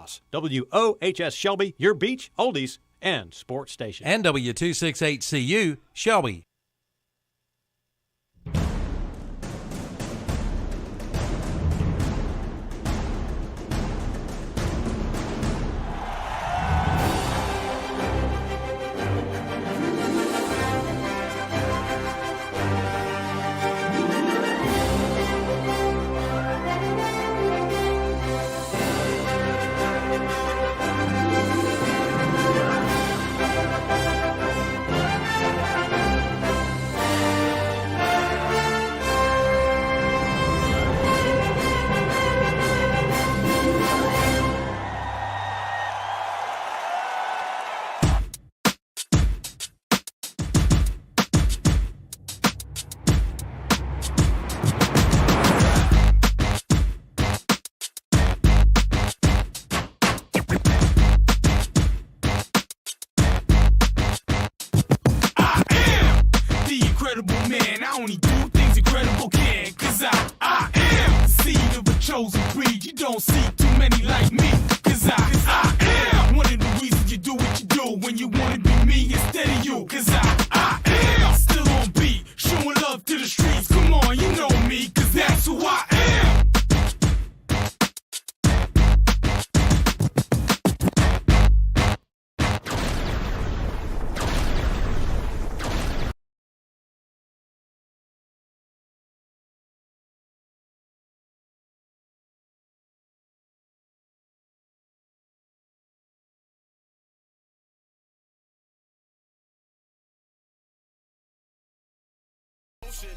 Ross, WOHS Shelby, your beach, oldies, and sports station. And W268CU, Shelby.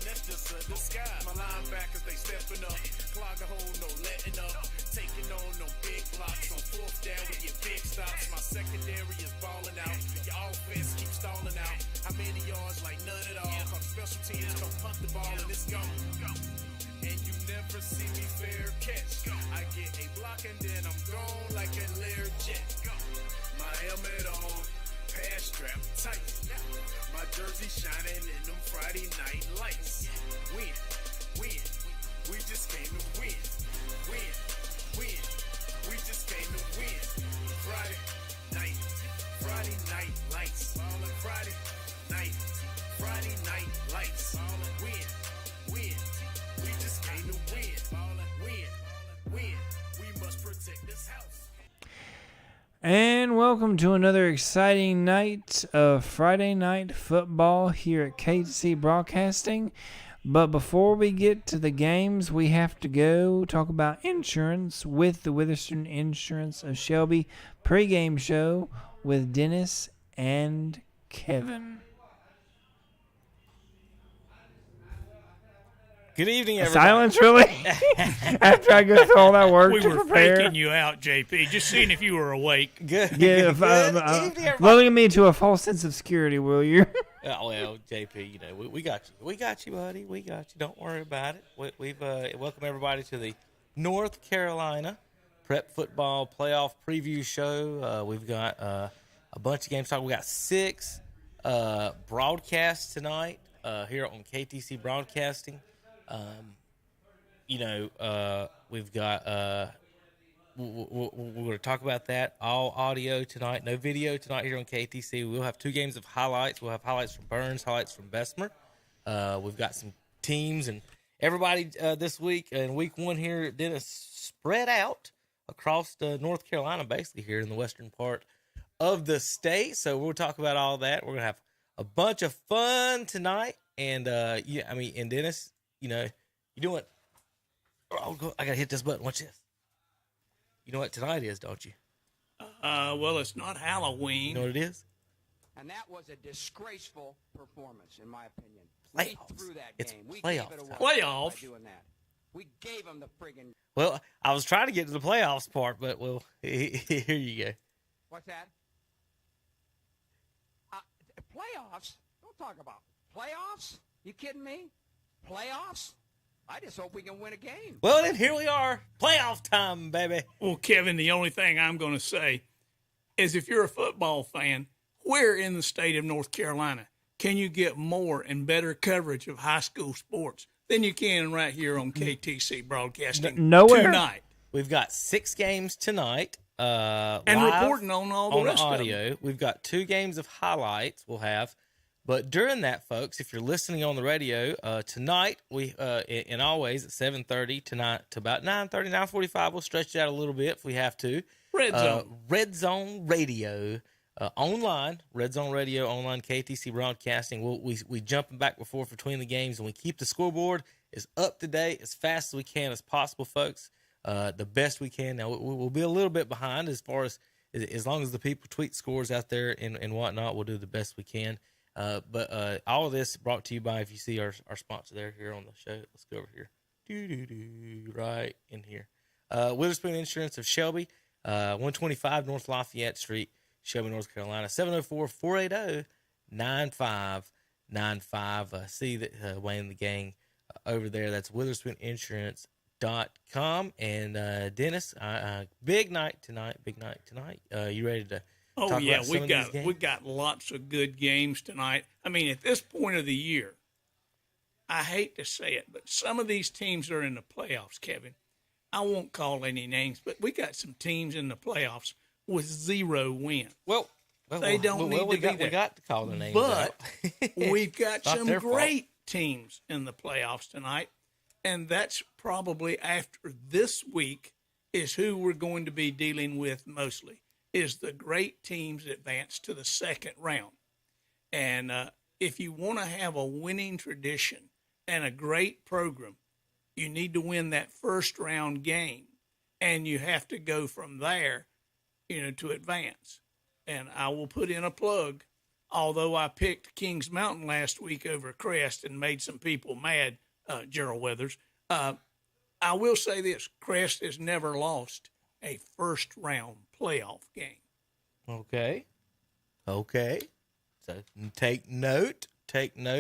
That's just a disguise. My linebackers, they stepping up. Clog the hole, no letting up. Taking on no big blocks. On fourth down, we get big stops. My secondary is balling out. Your offense keeps stalling out. How many yards? Like none at all. Cause special teams don't punt the ball and it's gone. And you never see me fair catch. I get a block and then I'm gone like a Lear jet. My helmet on, pass strap tight. My jersey shining in them Friday night lights. Win, we just came to win. Win, we just came to win. Friday night lights. Friday night lights. Win, we just came to win. Win, we must protect this house. And welcome to another exciting night of Friday Night Football here at KTC Broadcasting. But before we get to the games, we have to go talk about insurance with the Witherspoon Insurance of Shelby pregame show with Dennis and Kevin. Good evening, everybody. Silence, really? After I go through all that work we to were prepare. faking you out, JP, just seeing if you were awake. Good. Yeah, Good evening, everybody. lulling me into a false sense of security, will you? Oh, well, JP, you know, we got you. We got you, buddy. We got you. Don't worry about it. We've welcome everybody to the North Carolina Prep Football Playoff Preview Show. We've got a bunch of games to talk. We got 6 broadcasts tonight here on KTC Broadcasting. We've got we're going to talk about that. All audio tonight, no video tonight here on KTC. We'll have 2 games of highlights. We'll have highlights from Burns, highlights from Bessemer. We've got some teams and everybody this week. In week 1 here, Dennis spread out across North Carolina, basically here in the western part of the state. So we'll talk about all that. We're going to have a bunch of fun tonight. And, and Dennis, you know what? Oh, I got to hit this button. Watch this. You know what tonight is, don't you? Well, it's not Halloween. You know what it is? And that was a disgraceful performance, in my opinion. Playoffs. We threw that It's game. We playoff gave it time. away Playoffs? by doing that. We gave them the friggin' Well, I was trying to get to the playoffs part, but, well, here you go. What's that? Playoffs? Don't talk about playoffs. You kidding me? Playoffs? I just hope we can win a game. Well, then here we are. Playoff time, baby. Well, Kevin, the only thing I'm going to say is if you're a football fan, where in the state of North Carolina can you get more and better coverage of high school sports than you can right here on KTC Broadcasting Nowhere. tonight? We've got 6 games tonight. and reporting on all the rest of them. audio. We've got 2 games of highlights we'll have. But during that, folks, if you're listening on the radio, tonight, and always at 7:30 tonight to about 9:30, 9:45, we'll stretch it out a little bit if we have to. Red Zone Radio online, Red Zone Radio online, KTC Broadcasting. We jumping back and forth between the games, and we keep the scoreboard as up to date, as fast as we can as possible, folks. The best we can. Now, we'll be a little bit behind as far as long as the people tweet scores out there and whatnot, we'll do the best we can. But all of this brought to you by, if you see our sponsor there here on the show, let's go over here. Right in here. Witherspoon Insurance of Shelby, 125 North Lafayette Street, Shelby, North Carolina, 704-480-9595. See that Wayne and the gang over there. That's WitherspoonInsurance.com. And Dennis, big night tonight. You ready to talk about some of these games? We got lots of good games tonight. I mean, at this point of the year, I hate to say it, but some of these teams are in the playoffs, Kevin. I won't call any names, but we got some teams in the playoffs with 0 wins. Well, they don't need to be there. We got to call the names but out. We've got some great fault. Teams in the playoffs tonight, and that's probably after this week is who we're going to be dealing with mostly, is the great teams advance to the second round. And if you want to have a winning tradition and a great program, you need to win that first round game, and you have to go from there, to advance. And I will put in a plug. Although I picked Kings Mountain last week over Crest and made some people mad, Gerald Weathers, I will say this: Crest has never lost a first round playoff game. Okay. So take note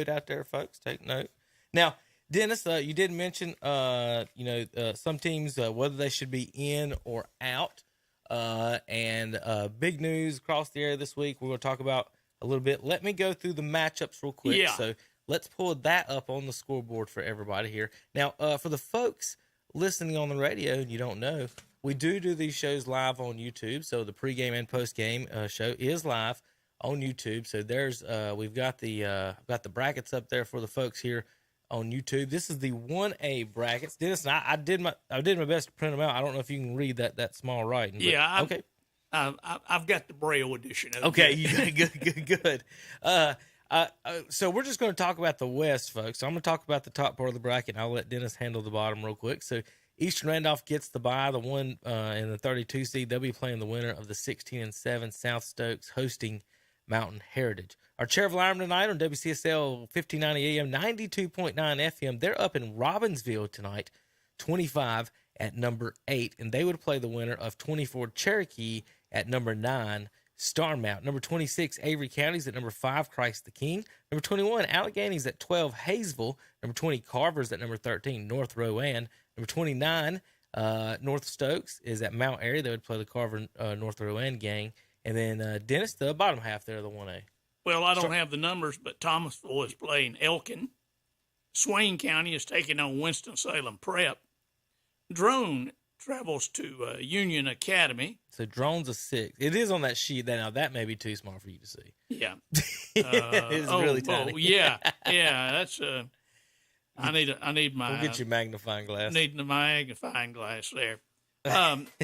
out there, folks. Take note. Now, Dennis, you did mention, some teams, whether they should be in or out. And big news across the area this week. We're going to talk about a little bit. Let me go through the matchups real quick. Yeah. So let's pull that up on the scoreboard for everybody here. Now, for the folks listening on the radio and you don't know, we do these shows live on YouTube. So the pregame and postgame show is live on YouTube. So there's we've got the brackets up there for the folks here on YouTube. This is the 1A brackets. Dennis and I did my best to print them out. I don't know if you can read that small writing. Yeah. Okay. I've got the Braille edition of it. Okay, good. So we're just going to talk about the West, folks. So I'm going to talk about the top part of the bracket, and I'll let Dennis handle the bottom real quick. So Eastern Randolph gets the bye, the one in the 32 seed. They'll be playing the winner of the 16-7 South Stokes hosting Mountain Heritage. Our chair of alarm tonight on WCSL 1590 AM, 92.9 FM. They're up in Robbinsville tonight, 25 at number 8, and they would play the winner of 24 Cherokee at number 9, Star Mount. Number 26, Avery County's at number 5, Christ the King. Number 21, Allegany's at 12, Hayesville. Number 20, Carver's at number 13, North Rowan. Number 29, North Stokes is at Mount Airy. They would play the Carver North Rowan gang. And then Dennis, the bottom half there of the 1A. Well, I don't have the numbers, but Thomasville is playing Elkin. Swain County is taking on Winston-Salem Prep. Drone travels to Union Academy. So Drone's a 6. It is on that sheet. Now, that may be too small for you to see. Yeah. It's really tiny. Oh, yeah. That's I need my... We'll get you a magnifying glass. Need the magnifying glass there.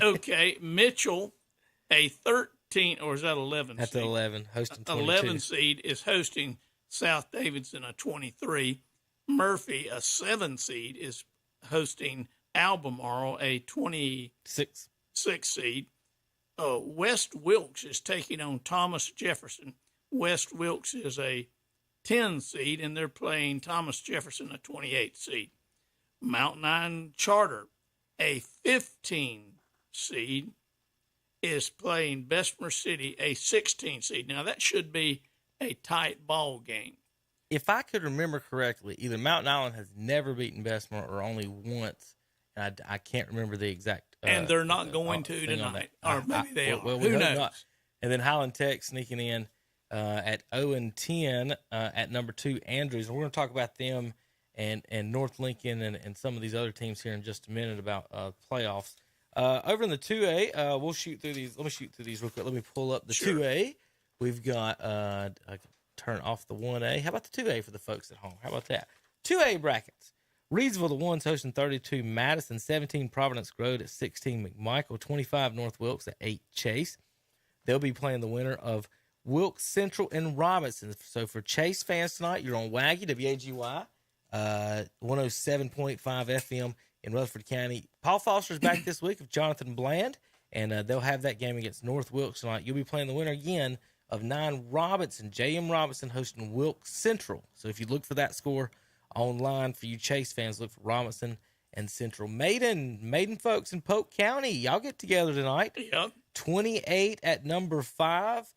Okay, Mitchell, a 13, or is that 11 That's seed? 11, hosting 22. 11 seed is hosting South Davidson, a 23. Murphy, a 7 seed, is hosting Albemarle, a 26 seed. West Wilkes is taking on Thomas Jefferson. West Wilkes is a 10 seed, and they're playing Thomas Jefferson, a 28 seed. Mount 9 Charter, a 15 seed, is playing Bessemer City, a 16 seed. Now, that should be a tight ball game. If I could remember correctly, either Mountain Island has never beaten Bessemer or only once, and I can't remember the exact. And they're not going to tonight, or maybe they are. Well, who knows? Not. And then Highland Tech sneaking in at 0-10 at number 2 Andrews. And we're going to talk about them and North Lincoln and some of these other teams here in just a minute about playoffs. Over in the 2A, we'll shoot through these. Let me shoot through these real quick. Let me pull up the 2A. We've got, I can turn off the 1A. How about the 2A for the folks at home? How about that? 2A brackets. Reedsville, the 1's hosting 32 Madison, 17 Providence Grove at 16 McMichael, 25 North Wilkes at 8 Chase. They'll be playing the winner of Wilkes Central and Robinson. So for Chase fans tonight, you're on WAGY, WAGY, 107.5 FM in Rutherford County. Paul Foster's back this week of Jonathan Bland, and they'll have that game against North Wilkes tonight. You'll be playing the winner again of 9 Robinson, J.M. Robinson hosting Wilkes Central. So if you look for that score online for you Chase fans, look for Robinson and Central. Maiden folks in Polk County, y'all get together tonight. Yep. 28 at number 5.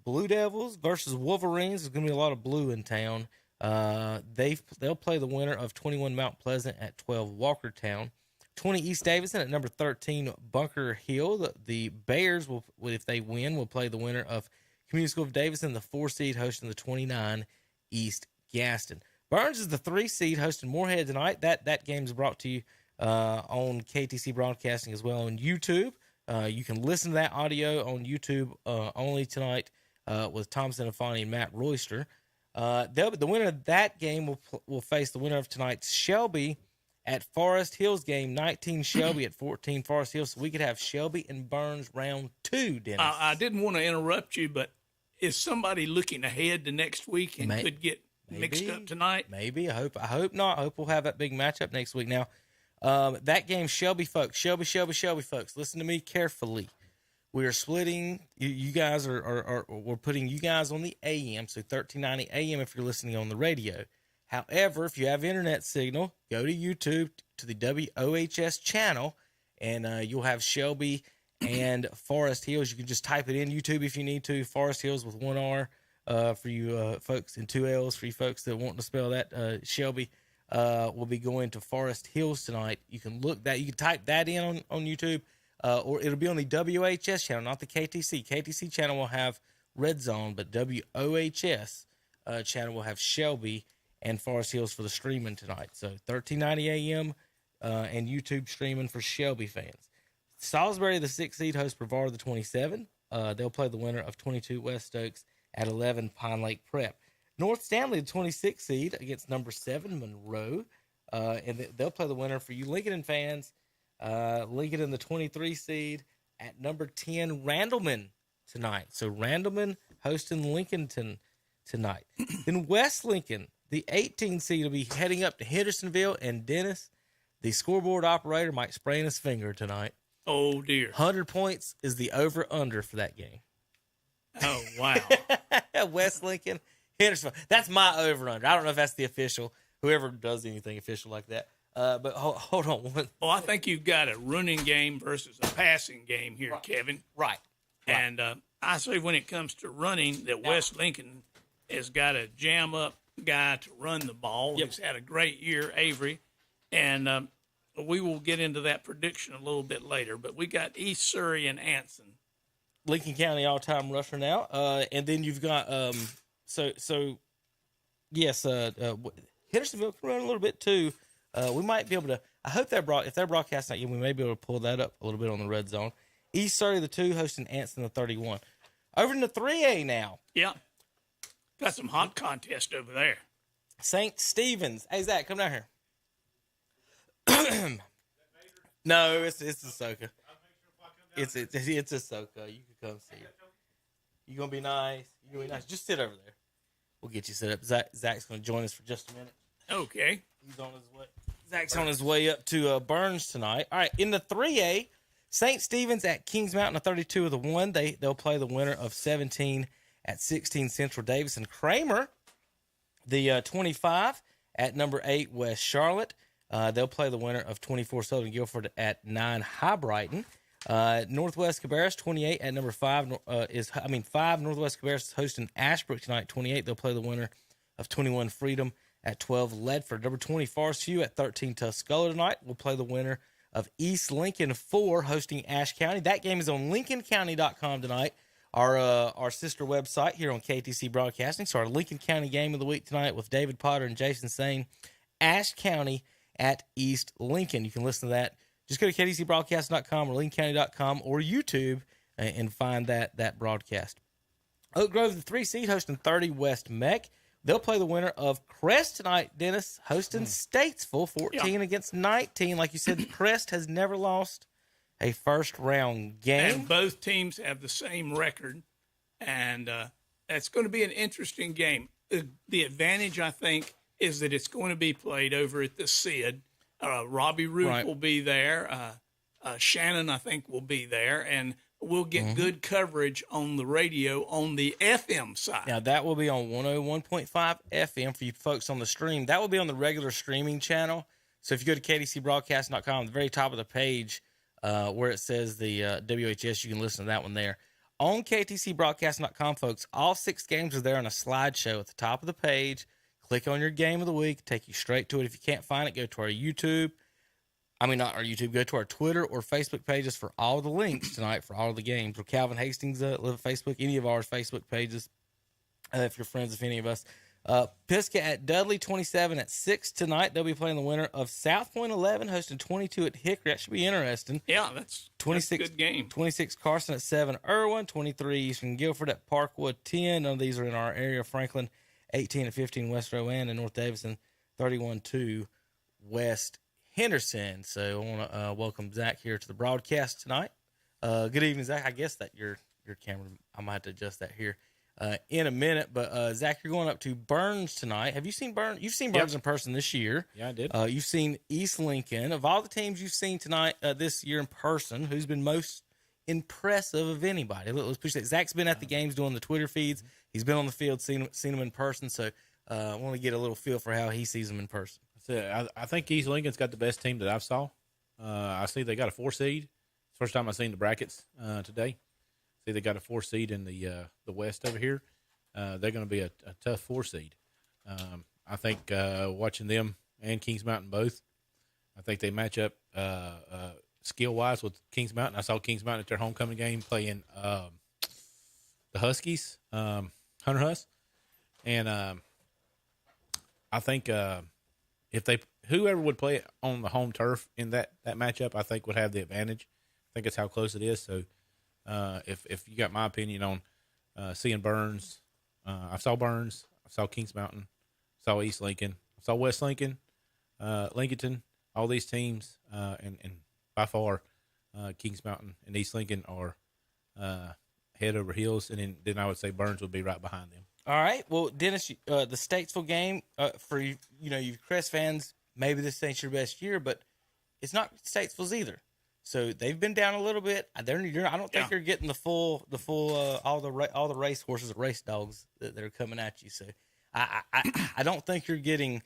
Blue Devils versus Wolverines. There's going to be a lot of blue in town. They'll play the winner of 21 Mount Pleasant at 12 Walkertown. 20 East Davidson at number 13 Bunker Hill. The Bears, will, if they win, will play the winner of Community School of Davidson, the 4 seed hosting the 29 East Gaston. Burns is the 3 seed hosting Moorhead tonight. That game is brought to you on KTC Broadcasting as well on YouTube. You can listen to that audio on YouTube only tonight with Tom Sinafani and Matt Royster. The winner of that game will face the winner of tonight's Shelby at Forest Hills game. 19 Shelby at 14 Forest Hills. So we could have Shelby and Burns round 2, Dennis. I didn't want to interrupt you, but is somebody looking ahead to next week and could get mixed up tonight? Maybe. I hope not. I hope we'll have that big matchup next week. Now, that game, Shelby folks, listen to me carefully. We are splitting. You guys we're putting you guys on the AM, so 1390 AM if you're listening on the radio. However, if you have internet signal, go to YouTube to the WOHS channel, and you'll have Shelby and Forest Hills. You can just type it in YouTube if you need to. Forest Hills with 1 R for you folks, and 2 L's for you folks that want to spell that. Shelby will be going to Forest Hills tonight. You can You can type that in on YouTube. Or it'll be on the WOHS channel, not the KTC. KTC channel will have Red Zone, but WOHS channel will have Shelby and Forest Hills for the streaming tonight. So 1390 AM and YouTube streaming for Shelby fans. Salisbury, the 6 seed, hosts Brevard, the 27. They'll play the winner of 22 West Stokes at 11 Pine Lake Prep. North Stanley, the 26 seed, against number 7 Monroe. And they'll play the winner for you Lincoln fans. Lincoln in the 23 seed at number 10 Randleman tonight. So Randleman hosting Lincolnton tonight. Then West Lincoln, the 18 seed, will be heading up to Hendersonville, and Dennis, the scoreboard operator, might sprain his finger tonight. Oh dear. 100 points is the over-under for that game. Oh wow. West Lincoln, Hendersonville. That's my over-under. I don't know if that's the official. Whoever does anything official like that. But hold on. Well, I think you've got a running game versus a passing game here, Right. Kevin. Right. And I say when it comes to running, that West Lincoln has got a jam-up guy to run the ball. Yep. He's had a great year, Avery. And we will get into that prediction a little bit later. But we got East Surrey and Anson. Lincoln County all-time rusher now. And then you've got Hendersonville can run a little bit too. We might be able to. I hope if they're broadcasting that game, we may be able to pull that up a little bit on the Red Zone. East Surrey, the 2, hosting Anson, the 31. Over in the 3A now. Yeah. Got some hot contest over there. St. Stephen's. Hey, Zach, come down here. No, it's Ahsoka. It's Ahsoka. You can come see it. You gonna be nice? Just sit over there. We'll get you set up. Zach's gonna join us for just a minute. Okay. He's on his way. Zach's on his way up to Burns tonight. All right, in the 3A, St. Stephen's at Kings Mountain, a 32 of the 1. They'll play the winner of 17 at 16 Central Davidson. Kramer, the 25 at number 8 West Charlotte. They'll play the winner of 24 Southern Guilford at 9 High Brighton. Northwest Cabarrus, 28 at number 5 5 Northwest Cabarrus is hosting Ashbrook tonight. 28. They'll play the winner of 21 Freedom at 12 Ledford. Number 20 Forest View at 13 Tuscola tonight. We'll play the winner of East Lincoln 4 hosting Ashe County. That game is on LincolnCounty.com tonight. Our sister website here on KTC Broadcasting. So our Lincoln County game of the week tonight with David Potter and Jason Sane. Ashe County at East Lincoln. You can listen to that just go to ktcbroadcast.com or lincolncounty.com or YouTube and find that broadcast. Oak Grove, the 3 seed, hosting 30 West Mech. They'll play the winner of Crest tonight, Dennis, hosting Statesville, 14 against 19. Like you said, Crest has never lost a first-round game. And both teams have the same record, and that's going to be an interesting game. The advantage, I think, is that it's going to be played over at the SID. Robbie Root will be there. Shannon, I think, will be there, and we'll get good coverage on the radio on the FM side. Now, that will be on 101.5 FM for you folks on the stream. That will be on the regular streaming channel. So if you go to ktcbroadcast.com, at the very top of the page where it says the WHS, you can listen to that one there. On ktcbroadcast.com, folks, all 6 games are there on a slideshow at the top of the page. Click on your game of the week, take you straight to it. If you can't find it, go to our YouTube. Not our YouTube. Go to our Twitter or Facebook pages for all the links tonight for all the games. Or Calvin Hastings, Facebook, any of our Facebook pages, if you're friends with any of us. Pisgah at Dudley, 27 at 6 tonight. They'll be playing the winner of South Point 11, hosting 22 at Hickory. That should be interesting. Yeah, that's a good game. 26 Carson at 7 Irwin, 23 Eastern Guilford at Parkwood 10. None of these are in our area. Franklin, 18 at 15 West Rowan, and North Davidson, 31-2 West Henderson. So I want to welcome Zach here to the broadcast tonight. Good evening, Zach. I guess that your camera, I might have to adjust that here in a minute. But Zach, you're going up to Burns tonight. Have you seen Burns? You've seen Burns in person this year. Yeah, I did. You've seen East Lincoln. Of all the teams you've seen tonight this year in person, who's been most impressive of anybody? Let's push that. Zach's been at the games doing the Twitter feeds. He's been on the field, seen them in person. So I want to get a little feel for how he sees them in person. I think East Lincoln's got the best team that I've saw. I see they got a 4 seed. First time I've seen the brackets today. See they got a 4 seed in the West over here. They're going to be a tough 4 seed. I think watching them and Kings Mountain both, I think they match up skill wise with Kings Mountain. I saw Kings Mountain at their homecoming game playing the Huskies, Hunter Huss, and I think. If whoever would play it on the home turf in that matchup, I think would have the advantage. I think it's how close it is. So, if you got my opinion on seeing Burns, I saw Burns, I saw Kings Mountain, I saw East Lincoln, I saw West Lincoln, Lincolnton, all these teams, and by far, Kings Mountain and East Lincoln are head over heels, and then I would say Burns would be right behind them. All right. Well, Dennis, the Statesville game for you Crest fans, maybe this ain't your best year, but it's not Statesville's either. So they've been down a little bit. I don't think you're getting the full all the race horses, race dogs that are coming at you. So I don't think you're getting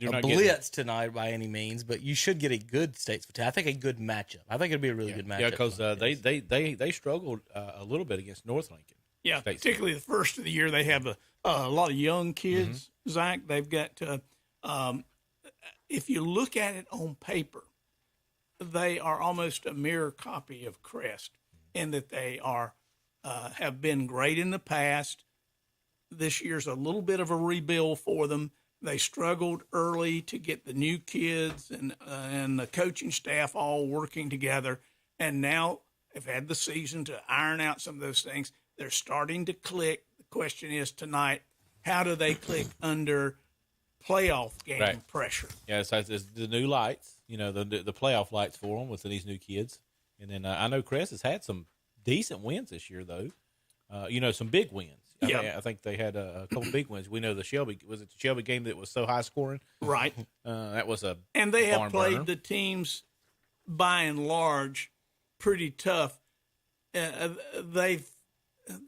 a blitz tonight by any means, but you should get a good Statesville team. I think a good matchup. I think it'll be a really good matchup. Yeah, because they struggled a little bit against North Lincoln. Yeah, particularly the first of the year, they have a lot of young kids. Zach, they've got if you look at it on paper, they are almost a mirror copy of Crest in that they are have been great in the past. This year's a little bit of a rebuild for them. They struggled early to get the new kids and the coaching staff all working together, and now they've had the season to iron out some of those things. They're starting to click. The question is tonight, how do they click under playoff game pressure? Yeah, it's the new lights, the playoff lights for them with these new kids. And then I know Crest has had some decent wins this year, though. Some big wins. I think they had a couple big wins. We know the Shelby game that was so high scoring. Right. That was a and they have played burner. The teams by and large pretty tough.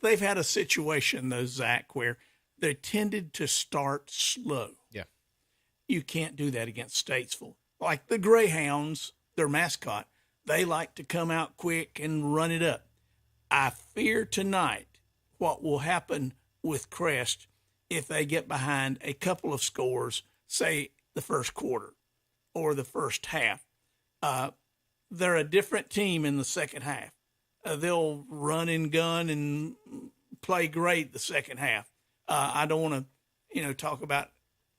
They've had a situation though, Zach, where they tended to start slow. Yeah. You can't do that against Statesville. Like the Greyhounds, their mascot, they like to come out quick and run it up. I fear tonight what will happen with Crest if they get behind a couple of scores, say the first quarter or the first half. They're a different team in the second half. They'll run and gun and play great the second half. I don't want to, talk about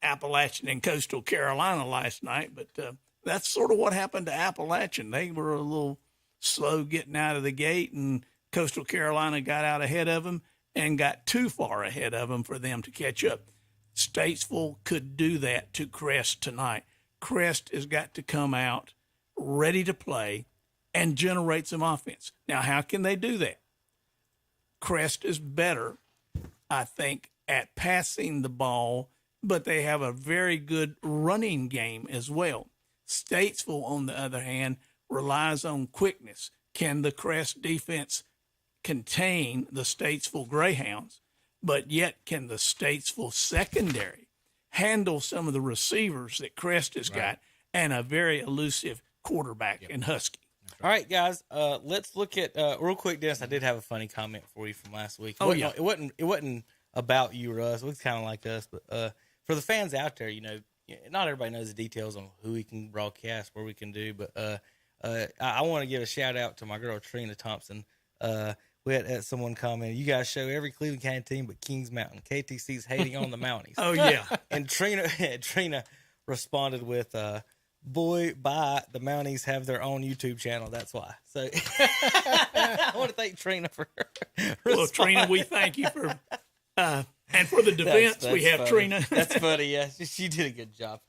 Appalachian and Coastal Carolina last night, but That's sort of what happened to Appalachian. They were a little slow getting out of the gate, and Coastal Carolina got out ahead of them and got too far ahead of them for them to catch up. Statesville could do that to Crest tonight. Crest has got to come out ready to play and generate some offense. Now, how can they do that? Crest is better, I think, at passing the ball, but they have a very good running game as well. Statesville, on the other hand, relies on quickness. Can the Crest defense contain the Statesville Greyhounds? But yet, can the Statesville secondary handle some of the receivers that Crest has got and a very elusive quarterback in Husky? All right, guys. Let's look at real quick, Dennis. I did have a funny comment for you from last week. It wasn't about you or us. It was kind of like us, but for the fans out there, not everybody knows the details on who we can broadcast, where we can do. But I want to give a shout out to my girl Trina Thompson. We had someone comment, "You guys show every Cleveland County team but Kings Mountain. KTC's hating on the Mounties." Oh yeah. And Trina responded with, "Boy, bye. The Mounties have their own YouTube channel. That's why." So I want to thank Trina for Well, Trina, we thank you for and for the defense. That's we have funny. Trina. That's funny. Yeah, she did a good job.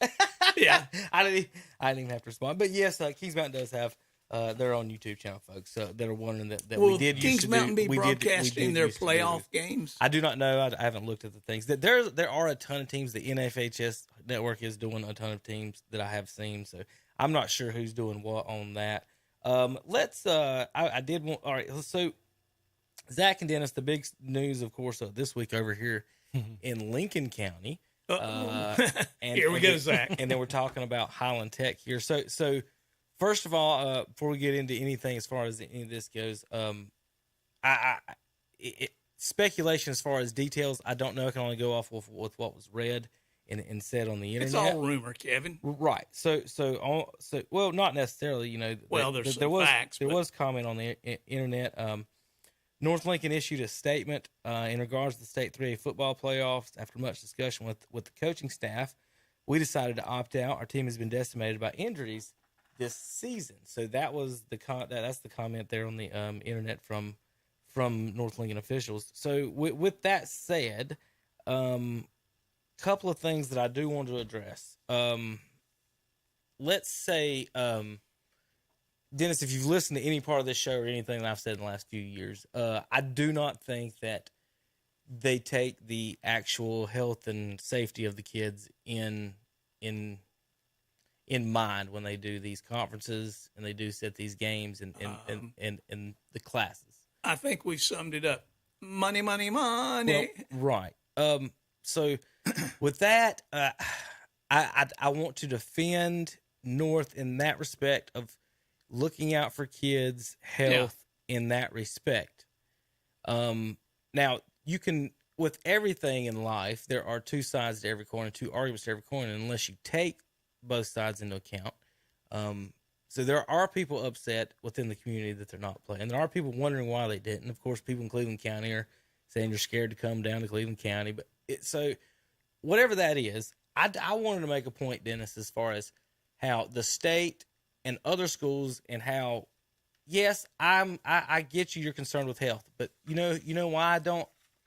Yeah. I didn't even have to respond. But yes, Kings Mountain does have their own YouTube channel, folks. So that are wondering that Will we did Kings used to Mountain do. be we broadcasting did their used to do. playoff games? I do not know. I haven't looked at the things. There are a ton of teams. The NFHS network is doing a ton of teams that I have seen. So I'm not sure who's doing what on that. I did want. All right. So Zach and Dennis, the big news, of course, this week over here in Lincoln County. Here we go, Zach. And then we're talking about Highland Tech here. So first of all, before we get into anything as far as any of this goes, speculation as far as details, I don't know. I can only go off with what was read and said on the internet. It's all rumor, Kevin. Right. So well, not necessarily. Well, there's some facts. There was comment on the internet. North Lincoln issued a statement in regards to the state 3A football playoffs. After much discussion with the coaching staff, we decided to opt out. Our team has been decimated by injuries this season. So that was that's the comment there on the internet from North Lincoln officials. So with that said, couple of things that I do want to address. Let's say, Dennis, if you've listened to any part of this show or anything that I've said in the last few years, I do not think that they take the actual health and safety of the kids in mind when they do these conferences and they do set these games and the classes. I think we summed it up. Money, money, money. Well, right. So with that, I want to defend North in that respect of looking out for kids' health in that respect. Now, you can, with everything in life, there are two sides to every coin, two arguments to every coin, unless you take both sides into account. So there are people upset within the community that they're not playing. There are people wondering why they didn't. Of course, people in Cleveland County are saying they're scared to come down to Cleveland County. But so whatever that is, I wanted to make a point, Dennis, as far as how the state and other schools and how, yes, I get you're concerned with health, but you know why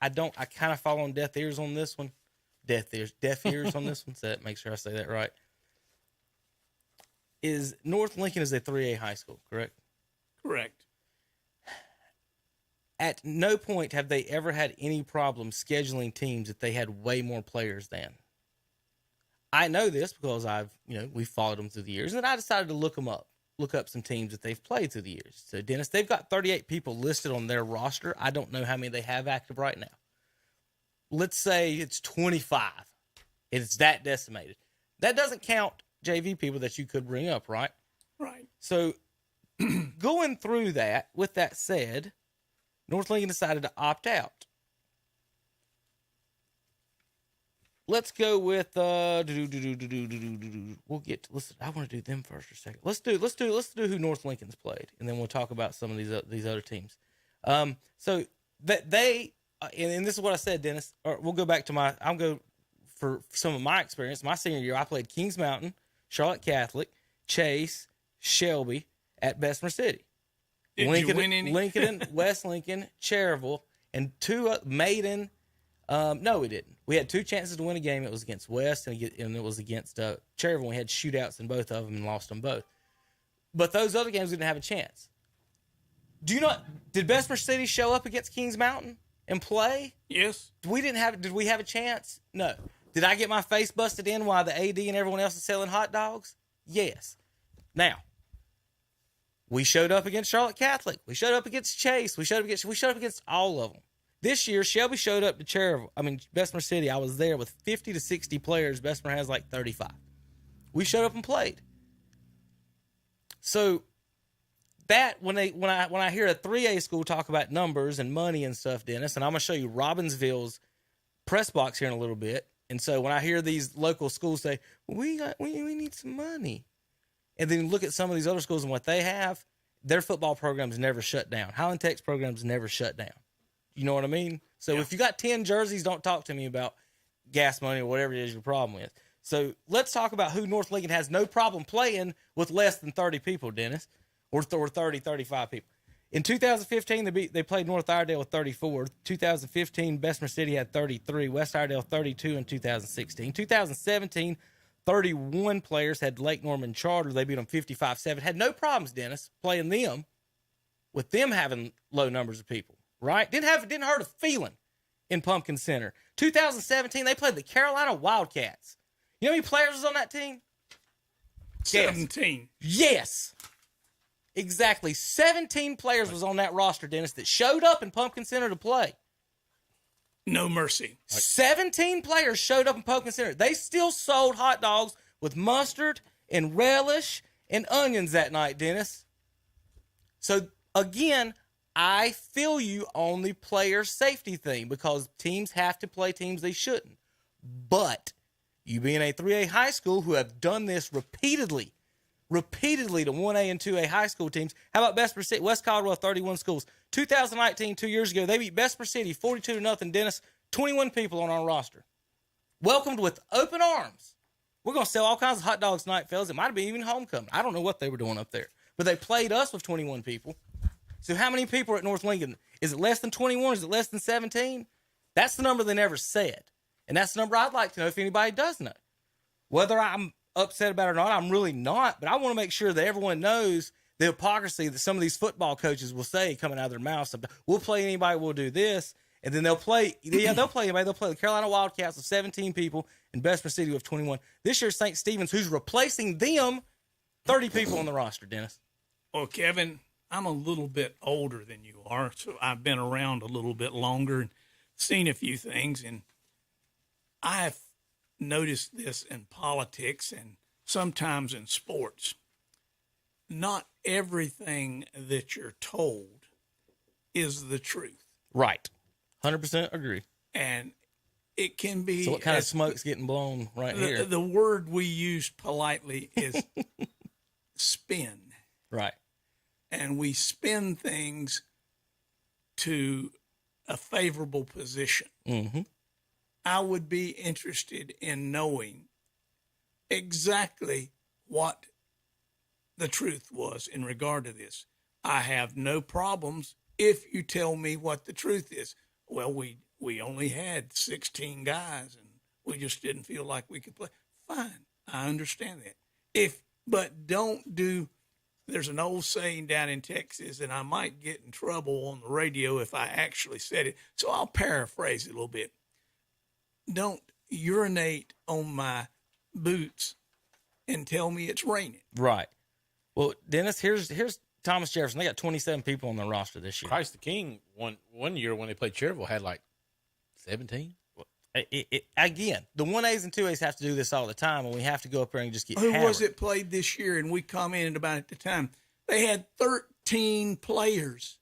I kind of fall on deaf ears on this one. Deaf ears on this one. So that make sure I say that right. Is North Lincoln is a 3A high school, correct? Correct. At no point have they ever had any problem scheduling teams that they had way more players than. I know this because we've followed them through the years, and I decided to look up some teams that they've played through the years. So, Dennis, they've got 38 people listed on their roster. I don't know how many they have active right now. Let's say it's 25. It's that decimated. That doesn't count JV people that you could bring up, right? Right. So, going through that, with that said, North Lincoln decided to opt out. Let's go with we'll get. Listen, I want to do them first for a second. Let's do who North Lincoln's played, and then we'll talk about some of these other teams. So that they and this is what I said, Dennis. Or we'll go back to I'll go for some of my experience. My senior year, I played Kings Mountain, Charlotte Catholic, Chase, Shelby at Bessemer City. Did you win any? Lincoln, West Lincoln, Cherryville, and Maiden. No, we didn't. We had 2 chances to win a game. It was against West and it was against Cherryville. We had shootouts in both of them and lost them both. But those other games we didn't have a chance. Did Bessemer City show up against Kings Mountain and play? Yes. Did we have a chance? No. Did I get my face busted in while the AD and everyone else is selling hot dogs? Yes. Now, we showed up against Charlotte Catholic. We showed up against Chase. We showed up against all of them. This year, Shelby showed up to Bessemer City. I was there with 50 to 60 players. Bessemer has like 35. We showed up and played. So that when I hear a 3A school talk about numbers and money and stuff, Dennis, and I'm gonna show you Robbinsville's press box here in a little bit. And so when I hear these local schools say, we need some money, and then look at some of these other schools and what they have, their football programs never shut down. Highland Tech's programs never shut down. You know what I mean? So if you got 10 jerseys, don't talk to me about gas money or whatever it is your problem is. So let's talk about who North Lincoln has no problem playing with less than 30 people, Dennis, or 30, 35 people. In 2015, they played North Iredale with 34. 2015, Bessemer City had 33. West Iredale 32 in 2016. 2017, 31 players had Lake Norman Charter. They beat them 55-7. Had no problems, Dennis, playing them with them having low numbers of people. Right? Didn't hurt a feeling in Pumpkin Center. 2017, they played the Carolina Wildcats. You know how many players was on that team? 17. Yes. Exactly. 17 players was on that roster, Dennis, that showed up in Pumpkin Center to play. No mercy. 17 players showed up in Pumpkin Center. They still sold hot dogs with mustard and relish and onions that night, Dennis. So, again, I feel you on the player safety thing because teams have to play teams they shouldn't. But you being a 3A high school who have done this repeatedly to 1A and 2A high school teams. How about Bessemer City? West Caldwell, 31 schools. 2019, 2 years ago, they beat Bessemer City 42-0, Dennis. 21 people on our roster. Welcomed with open arms. We're going to sell all kinds of hot dogs tonight, fellas. It might have been even homecoming. I don't know what they were doing up there. But they played us with 21 people. So how many people are at North Lincoln? Is it less than 21? Is it less than 17? That's the number they never said. And that's the number I'd like to know if anybody does know. Whether I'm upset about it or not, I'm really not. But I want to make sure that everyone knows the hypocrisy that some of these football coaches will say coming out of their mouths. We'll play anybody, we'll do this. And then they'll play anybody. They'll play the Carolina Wildcats with 17 people and Bessemer City with 21. This year, St. Stephen's, who's replacing them, 30 people on the roster, Dennis. Well, Kevin, I'm a little bit older than you are, so I've been around a little bit longer and seen a few things. And I've noticed this in politics and sometimes in sports. Not everything that you're told is the truth. Right. 100% agree. And it can be... So what kind of smoke's getting blown right here? The word we use politely is spin. Right. And we spin things to a favorable position. Mm-hmm. I would be interested in knowing exactly what the truth was in regard to this. I have no problems if you tell me what the truth is. Well, we only had 16 guys and we just didn't feel like we could play. Fine, I understand that. But don't do... There's an old saying down in Texas, and I might get in trouble on the radio if I actually said it, so I'll paraphrase it a little bit. Don't urinate on my boots and tell me it's raining. Right. Well, Dennis, here's Thomas Jefferson. They got 27 people on the roster this year. Christ the King one year when they played Cherryville had like 17. Again, the 1As and 2As have to do this all the time, and we have to go up there and just get Who hammered. was it played this year, and we commented about it at the time? They had 13 players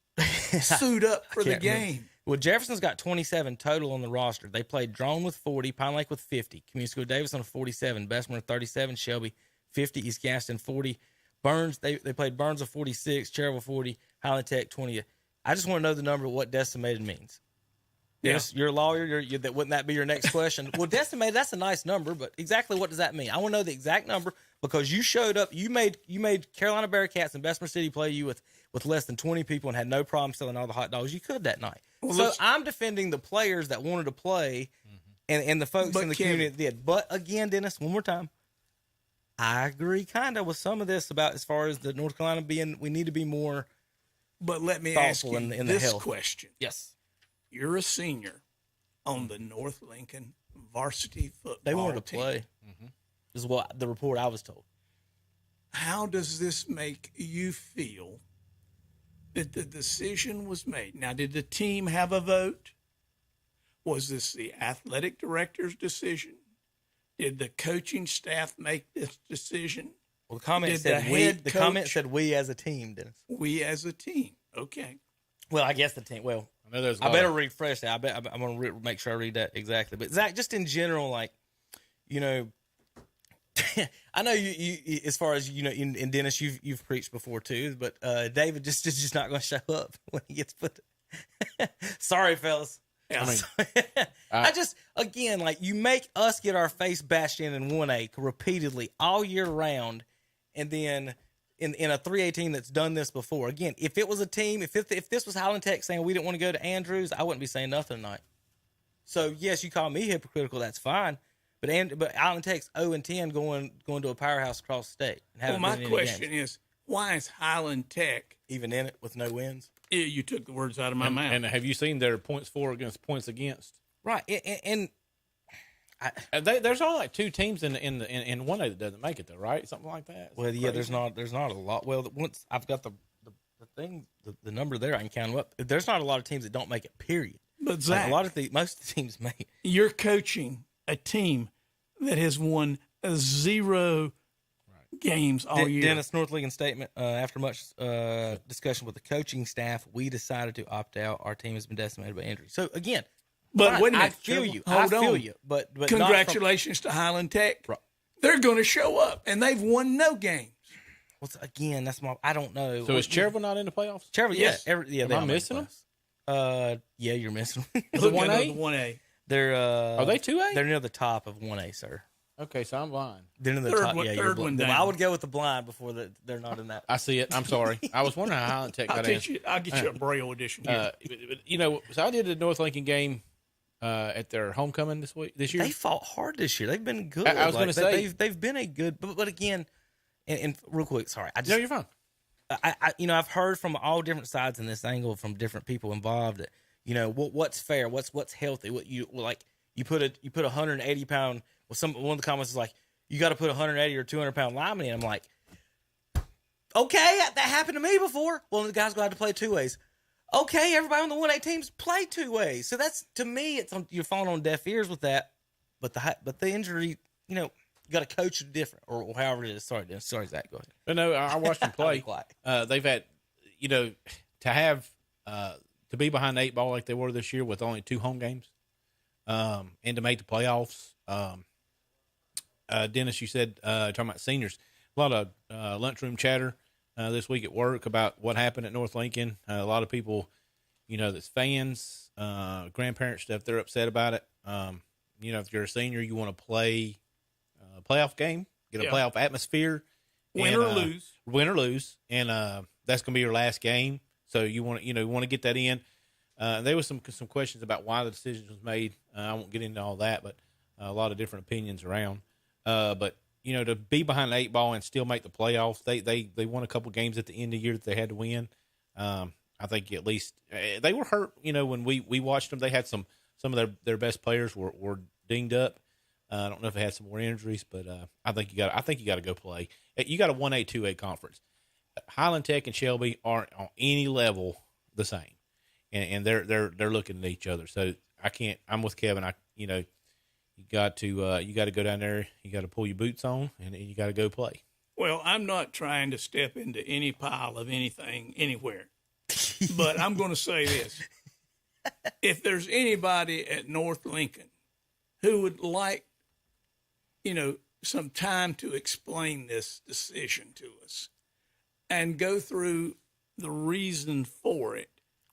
suit up for the game. Remember. Well, Jefferson's got 27 total on the roster. They played Drone with 40, Pine Lake with 50, Community School Davidson with 47, Bessemer 37, Shelby 50, East Gaston 40, Burns, they played Burns with 46, Cherryville 40, Highland Tech 20. I just want to know the number of what decimated means. Yes, you're a lawyer. Wouldn't that be your next question? Well, decimated, that's a nice number, but exactly what does that mean? I want to know the exact number because you showed up. You made Carolina Bearcats and Bessemer City play you with less than 20 people and had no problem selling all the hot dogs you could that night. Well, so I'm defending the players that wanted to play and the folks in the community that did. But again, Dennis, one more time, I agree kind of with some of this about as far as the North Carolina being, we need to be more. But let me ask you in this health question. Yes. You're a senior on the North Lincoln varsity football They wanted to team. play. This is what the report I was told. How does this make you feel that the decision was made? Now, did the team have a vote? Was this the athletic director's decision? Did the coaching staff make this decision? Well, the comment Did said the we. head The comment coach- said we as a team, Dennis. We as a team. Okay. Well, I guess the team. Well, I know there's. I better refresh that. I'm going to make sure I read that exactly. But Zach, just in general, like, you know, I know you as far as you know, in Dennis, you've preached before too. But David just not going to show up when he gets put. Sorry, fellas. Yeah. I just again like you make us get our face bashed in 1A repeatedly all year round, and then. In a 3A team that's done this before. Again, if it was a team, if this was Highland Tech saying we didn't want to go to Andrews, I wouldn't be saying nothing tonight. So yes, you call me hypocritical, that's fine. But Highland Tech's 0-10 going to a powerhouse across the state. Well, my question is, why is Highland Tech even in it with no wins? You took the words out of my mouth. And have you seen their points for against points against? Right, There's only like 2 teams in 1A that doesn't make it though, right? Something like that. Well, yeah, there's not a lot. Well, once I've got the thing, the number there, I can count them up. There's not a lot of teams that don't make it. Period. But Zach, like most of the teams make it. You're coaching a team that has won 0 games all year. Dennis, North Lincoln statement. After much discussion with the coaching staff, we decided to opt out. Our team has been decimated by injury. So again. But fine, wait a minute. I feel you. Hold I feel on. you. But Congratulations to Highland Tech. Right. They're going to show up, and they've won no games. Again, that's my. I don't know. So is Cherville not in the playoffs? Cherville? Yes. Yeah. Am I missing them? Yeah, you're missing them. Is it 1A? The 1A. They're. Are they 2A? They're near the top of 1A, sir. Okay, so I'm blind. They're near the Third top. one- Yeah, third you're one blind. down. I would go with the blind before they're not in that. I see it. I'm sorry. I was wondering how Highland Tech got in. I'll get you a Braille edition. Here. You know, so I did the North Lincoln game at their homecoming this year. They fought hard this year. They've been good. I was going to say they've been a good. But again, and real quick, sorry. No, you're fine. I've heard from all different sides in this angle from different people involved that, you know, what's fair, what's healthy, what you put a 180 pound. Well, one of the comments is like, you got to put a 180 or 200 pound lineman in. I'm like, okay, that happened to me before. Well, the guys go out to play 2 ways. Okay, everybody on the 1A teams play 2 ways. So that's, to me, you're falling on deaf ears with that. But the injury, you know, you got to coach it different or however it is. Sorry, Dennis. Sorry, Zach. Go ahead. But no, I watched them I'll be play. quiet. They've had, you know, to be behind the 8 ball like they were this year with only 2 home games, and to make the playoffs. Dennis, you said talking about seniors, a lot of lunchroom chatter this week at work about what happened at North Lincoln. A lot of people, you know, that's fans, grandparents stuff. They're upset about it. You know, if you're a senior, you want to play a playoff game, get a playoff atmosphere, Win or lose, and that's going to be your last game. So you want to get that in. There was some questions about why the decision was made. I won't get into all that, but a lot of different opinions around. But you know, to be behind the 8 ball and still make the playoffs, they won a couple games at the end of the year that they had to win. I think at least they were hurt. You know, when we watched them, they had some of their best players were dinged up. I don't know if they had some more injuries, but I think you got to go play. You got a 1A, 2A conference. Highland Tech and Shelby aren't on any level the same, and they're looking at each other. So I can't. I'm with Kevin. You got to go down there. You got to pull your boots on, and you got to go play. Well, I'm not trying to step into any pile of anything anywhere, but I'm going to say this: if there's anybody at North Lincoln who would like, you know, some time to explain this decision to us and go through the reason for it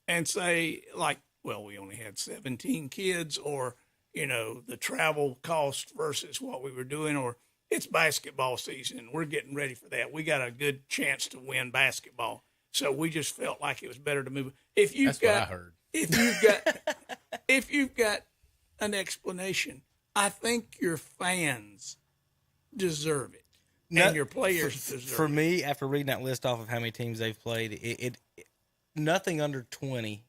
and say, like, well, we only had 17 kids, or, you know, the travel cost versus what we were doing, or it's basketball season, and we're getting ready for that. We got a good chance to win basketball, so we just felt like it was better to move. If you've That's got, what I heard. if you've got an explanation, I think your fans deserve it, and your players deserve it. For me, after reading that list off of how many teams they've played, it nothing under 20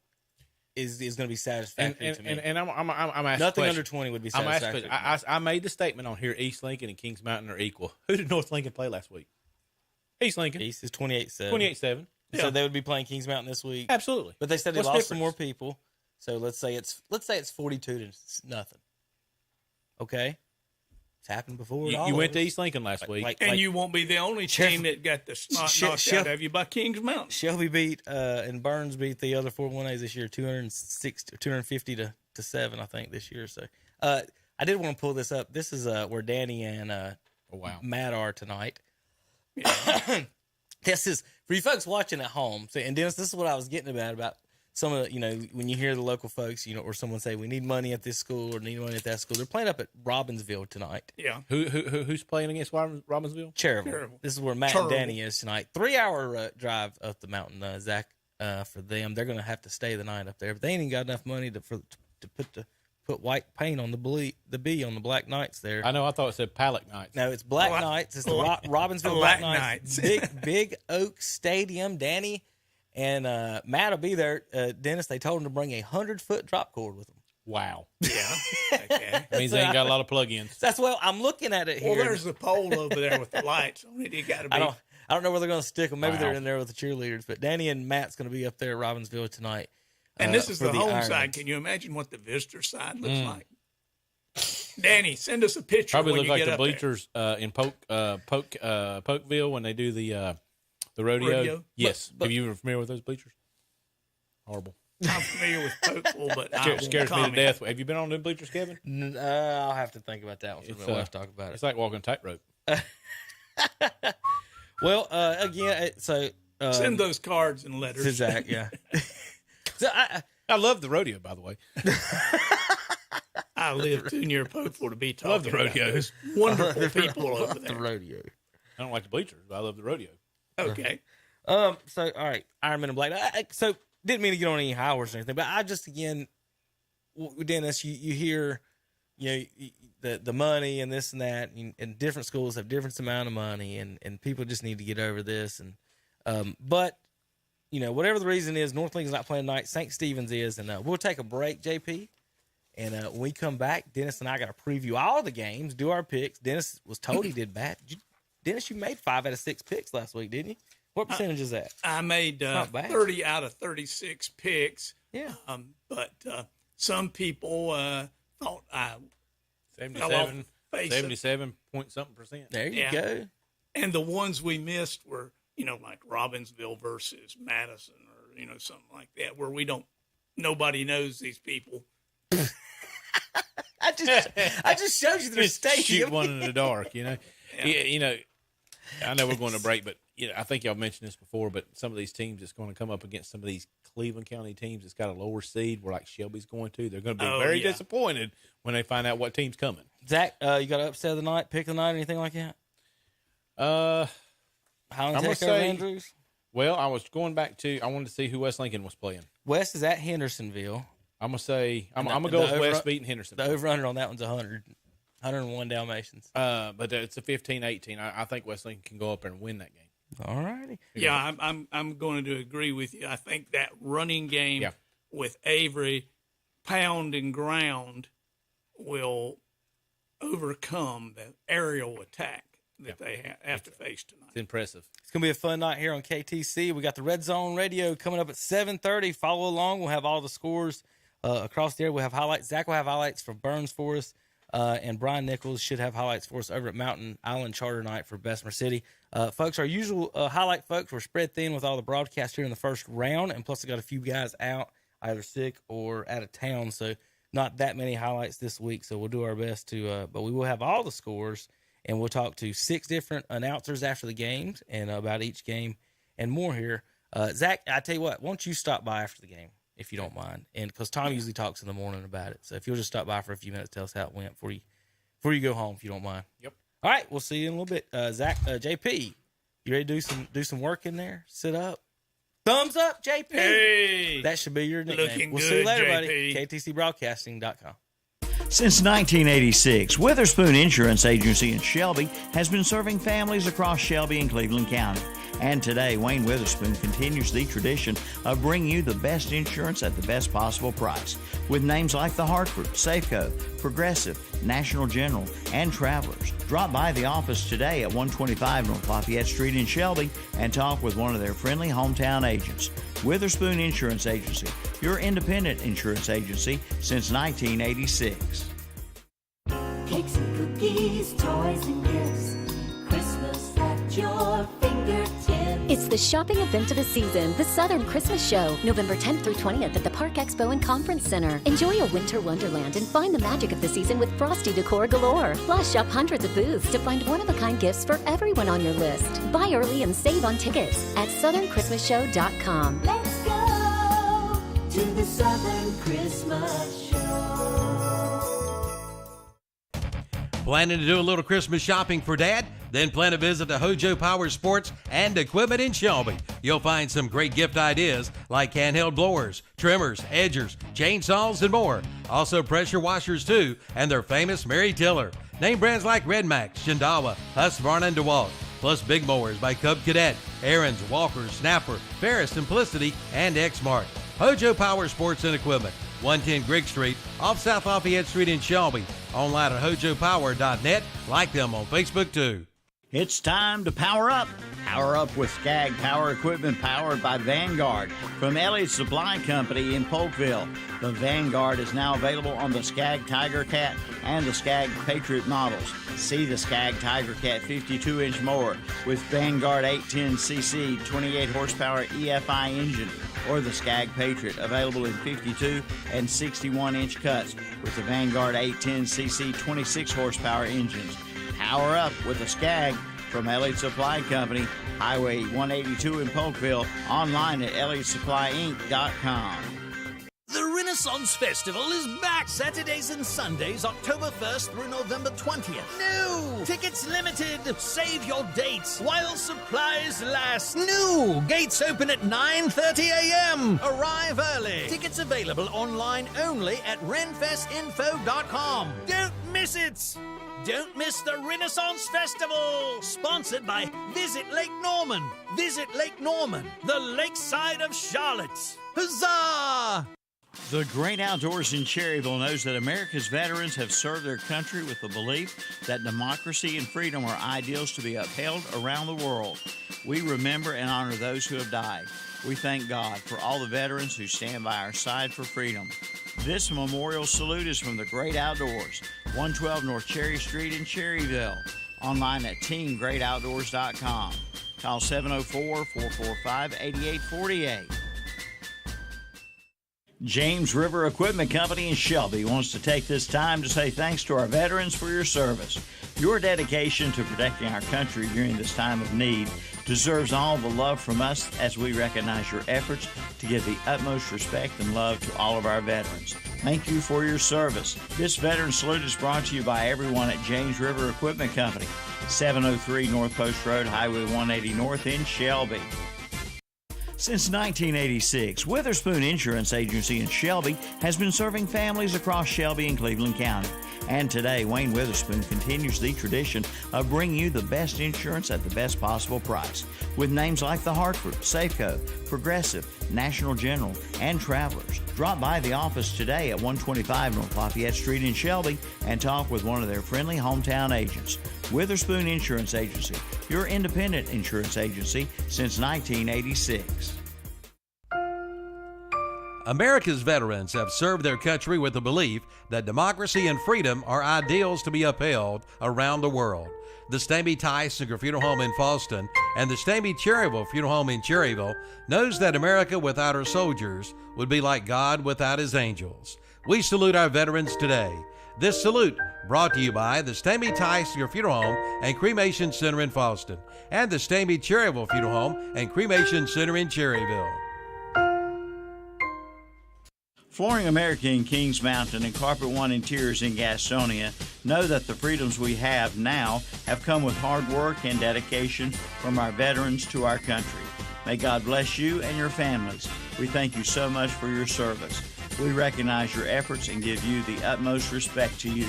is going to be satisfactory to me. And I'm asking Nothing under 20 would be I'm satisfactory. asking. I made the statement on here: East Lincoln and Kings Mountain are equal. Who did North Lincoln play last week? East Lincoln. East is 28-7. 28-7. So they would be playing Kings Mountain this week. Absolutely. But they said they What's lost some difference? more people. So let's say it's 42-0. Okay, it's happened before. You went to East Lincoln last week. And you won't be the only team that got the snot knocked out of you by Kings Mountain. Shelby beat and Burns beat the other 4-1As this year, 250 to 7, I think, this year. So I did want to pull this up. This is where Danny and Matt are tonight. Yeah. This is for you folks watching at home. So, and Dennis, this is what I was getting about some of the, when you hear the local folks, or someone say we need money at this school or need money at that school. They're playing up at Robbinsville tonight. Yeah. Who's playing against Robbinsville? Cherryville. This is where Matt and Danny is tonight. 3-hour drive up the mountain, Zach, for them. They're going to have to stay the night up there, but they ain't even got enough money to put white paint on the B on the Black Knights there. I know. I thought it said Pallet Knights. No, it's Black Knights. It's the Robbinsville Black Knights. Big Oak Stadium. Danny and Matt will be there. Dennis, they told him to bring a 100-foot drop cord with them. Wow. Yeah. Okay. That means they ain't got a lot of plug-ins. I'm looking at it here. Well, there's the pole over there with the lights on it. You got to be. I don't know where they're going to stick them. Maybe they're in there with the cheerleaders. But Danny and Matt's going to be up there at Robbinsville tonight. And this is the home Ironmans. side. Can you imagine what the visitor side looks like? Danny, send us a picture. Probably when look you like get the up bleachers in Polkville when they do the rodeo. Yes. Have you been familiar with those bleachers? Horrible. there. I'm familiar with Pokeville, but I won't Scares me to comment. death. Have you been on them bleachers, Kevin? I'll have to think about that one. It's, We'll have to talk about It's it. like walking a tightrope. Well, again, so Send those cards and letters. to Zach, yeah. So I love the rodeo, by the way. I live too near Pokeville to be talking love the about rodeo. this. Wonderful people over the there. rodeo. I don't like the bleachers, but I love the rodeo. Okay. So all right, Ironman and Blake. So didn't mean to get on any high horse or anything, but I just Dennis, you hear, the money and this and that, and different schools have different amount of money, and people just need to get over this. And but whatever the reason is, North Lincoln's not playing tonight. St. Stephen's is, and we'll take a break, JP. And when we come back, Dennis and I got to preview all the games, do our picks. Dennis was told he did bad. Dennis, you made 5 out of 6 picks last week, didn't you? What percentage is that? I made not bad. 30 out of 36 picks. Yeah. But some people thought I 77 point something percent. There you Yeah. go. and the ones we missed were, like Robbinsville versus Madison or, something like that, where nobody knows these people. I just showed you their Just stadium. shoot one in the dark, Yeah, I know we're going to break, but I think y'all mentioned this before, but some of these teams that's going to come up against some of these Cleveland County teams that's got a lower seed, where like Shelby's going to, they're going to be very disappointed when they find out what team's coming. Zach, you got to upset of the night, pick of the night, anything like that? Highland I'm gonna Tech over say- Andrews. Well, I was going back to, I wanted to see who West Lincoln was playing. West is at Hendersonville. I'm going to say, I'm And going the to go with over- West beating Henderson. The over-under on that one's 101 Dalmatians. But it's a 15-18. I think West Lincoln can go up there and win that game. All righty. Yeah, I'm going to agree with you. I think that running game with Avery, pound and ground, will overcome the aerial attack that they have to face tonight. It's impressive. It's going to be a fun night here on KTC. We got the Red Zone Radio coming up at 7:30. Follow along. We'll have all the scores across there. We'll have highlights. Zach will have highlights for Burns for us. And Brian Nichols should have highlights for us over at Mountain Island Charter Night for Bessemer City. Folks, our usual highlight folks were spread thin with all the broadcasts here in the first round. And plus, I got a few guys out, either sick or out of town. So not that many highlights this week. So we'll do our best to, but we will have all the scores. And we'll talk to 6 different announcers after the games and about each game and more here. Zach, I tell you what, why don't you stop by after the game, if you don't mind? And because Tom usually talks in the morning about it. So if you'll just stop by for a few minutes, tell us how it went before you go home, if you don't mind. Yep. All right, we'll see you in a little bit. Zach, JP, you ready to do some work in there? Sit up. Thumbs up, JP. Hey. That should be your nickname. Looking We'll good, see you later, JP. buddy. KTCBroadcasting.com. Since 1986, Witherspoon Insurance Agency in Shelby has been serving families across Shelby and Cleveland County. And today, Wayne Witherspoon continues the tradition of bringing you the best insurance at the best possible price. With names like The Hartford, Safeco, Progressive, National General, and Travelers. Drop by the office today at 125 North Lafayette Street in Shelby and talk with one of their friendly hometown agents. Witherspoon Insurance Agency, your independent insurance agency since 1986. Cakes and cookies, toys and gifts, Christmas at your fingertips. It's the shopping event of the season, the Southern Christmas Show, November 10th through 20th at the Park Expo and Conference Center. Enjoy a winter wonderland and find the magic of the season with frosty decor galore. Plus, shop hundreds of booths to find one-of-a-kind gifts for everyone on your list. Buy early and save on tickets at SouthernChristmasShow.com. Let's go to the Southern Christmas Show. Planning to do a little Christmas shopping for Dad? Then plan a visit to Hojo Power Sports and Equipment in Shelby. You'll find some great gift ideas like handheld blowers, trimmers, edgers, chainsaws, and more. Also pressure washers too, and their famous Mary Tiller. Name brands like Red Max, Shindawa, Husqvarna, and DeWalt. Plus big mowers by Cub Cadet, Aaron's, Walker, Snapper, Ferris, Simplicity, and Exmark. Hojo Power Sports and Equipment, 110 Grigg Street, off South Lafayette Street in Shelby. Online at hojopower.net. Like them on Facebook too. It's time to power up. Power up with Skag Power Equipment powered by Vanguard from Elliott's Supply Company in Polkville. The Vanguard is now available on the Skag Tiger Cat and the Skag Patriot models. See the Skag Tiger Cat 52-inch mower with Vanguard 810cc 28 horsepower EFI engine, or the Skag Patriot available in 52 and 61-inch cuts with the Vanguard 810cc 26 horsepower engines. Power up with the Skag from Elliott's Supply Company, Highway 182 in Polkville, online at ElliottSupplyInc.com. The Renaissance Festival is back Saturdays and Sundays, October 1st through November 20th. No! Tickets limited. Save your dates while supplies last. No! Gates open at 9:30 a.m. Arrive early. Tickets available online only at renfestinfo.com. Don't miss it! Don't miss the Renaissance Festival! Sponsored by Visit Lake Norman. Visit Lake Norman, the lakeside of Charlotte. Huzzah! The Great Outdoors in Cherryville knows that America's veterans have served their country with the belief that democracy and freedom are ideals to be upheld around the world. We remember and honor those who have died. We thank God for all the veterans who stand by our side for freedom. This memorial salute is from the Great Outdoors, 112 North Cherry Street in Cherryville. Online at teamgreatoutdoors.com. Call 704-445-8848. James River Equipment Company in Shelby wants to take this time to say thanks to our veterans for your service. Your dedication to protecting our country during this time of need deserves all the love from us as we recognize your efforts to give the utmost respect and love to all of our veterans. Thank you for your service. This Veteran Salute is brought to you by everyone at James River Equipment Company, 703 North Post Road, Highway 180 North in Shelby. Since 1986, Witherspoon Insurance Agency in Shelby has been serving families across Shelby and Cleveland County. And today, Wayne Witherspoon continues the tradition of bringing you the best insurance at the best possible price. With names like The Hartford, Safeco, Progressive, National General, and Travelers. Drop by the office today at 125 North Lafayette Street in Shelby and talk with one of their friendly hometown agents. Witherspoon Insurance Agency, your independent insurance agency since 1986. America's veterans have served their country with the belief that democracy and freedom are ideals to be upheld around the world. The Stamey Tyson Funeral Home in Falston and the Stamey Cherryville Funeral Home in Cherryville knows that America without her soldiers would be like God without his angels. We salute our veterans today. This salute brought to you by the Stamey Tyson Funeral Home and Cremation Center in Falston and the Stamey Cherryville Funeral Home and Cremation Center in Cherryville. Flooring America in Kings Mountain and Carpet One Interiors in Gastonia Know that the freedoms we have now have come with hard work and dedication from our veterans to our country. May God bless you and your families. We thank you so much for your service. We recognize your efforts and give you the utmost respect to you,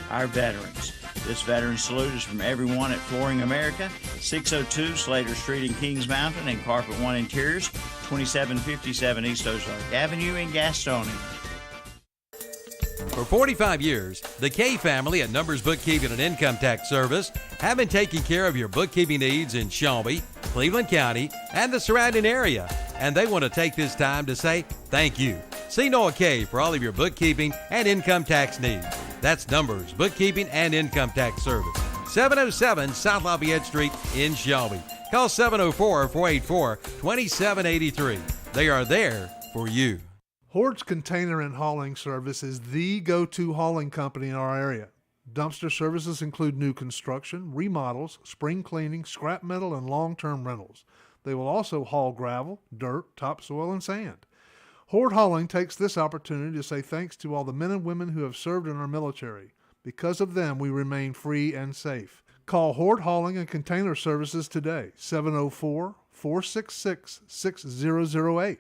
our veterans. This veteran salute is from everyone at Flooring America, 602 Slater Street in Kings Mountain, and Carpet One Interiors, 2757 East Ozark Avenue in Gastonia. For 45 years, the K family at Numbers Bookkeeping and Income Tax Service have been taking care of your bookkeeping needs in Shelby, Cleveland County, and the surrounding area. And they want to take this time to say thank you. See Noah K for all of your bookkeeping and income tax needs. That's Numbers Bookkeeping and Income Tax Service, 707 South Lafayette Street in Shelby. Call 704-484-2783. They are there for you. Horde's Container and Hauling Service is the go-to hauling company in our area. Dumpster services include new construction, remodels, spring cleaning, scrap metal, and long-term rentals. They will also haul gravel, dirt, topsoil, and sand. Horde Hauling takes this opportunity to say thanks to all the men and women who have served in our military. Because of them, we remain free and safe. Call Horde Hauling and Container Services today, 704-466-6008.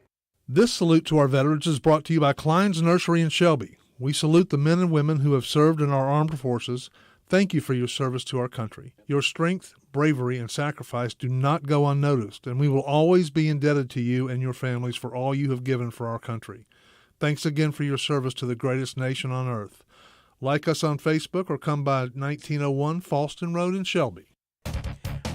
This salute to our veterans is brought to you by Klein's Nursery in Shelby. We salute the men and women who have served in our armed forces. Thank you for your service to our country. Your strength, bravery, and sacrifice do not go unnoticed, and we will always be indebted to you and your families for all you have given for our country. Thanks again for your service to the greatest nation on earth. Like us on Facebook or come by 1901 Falston Road in Shelby.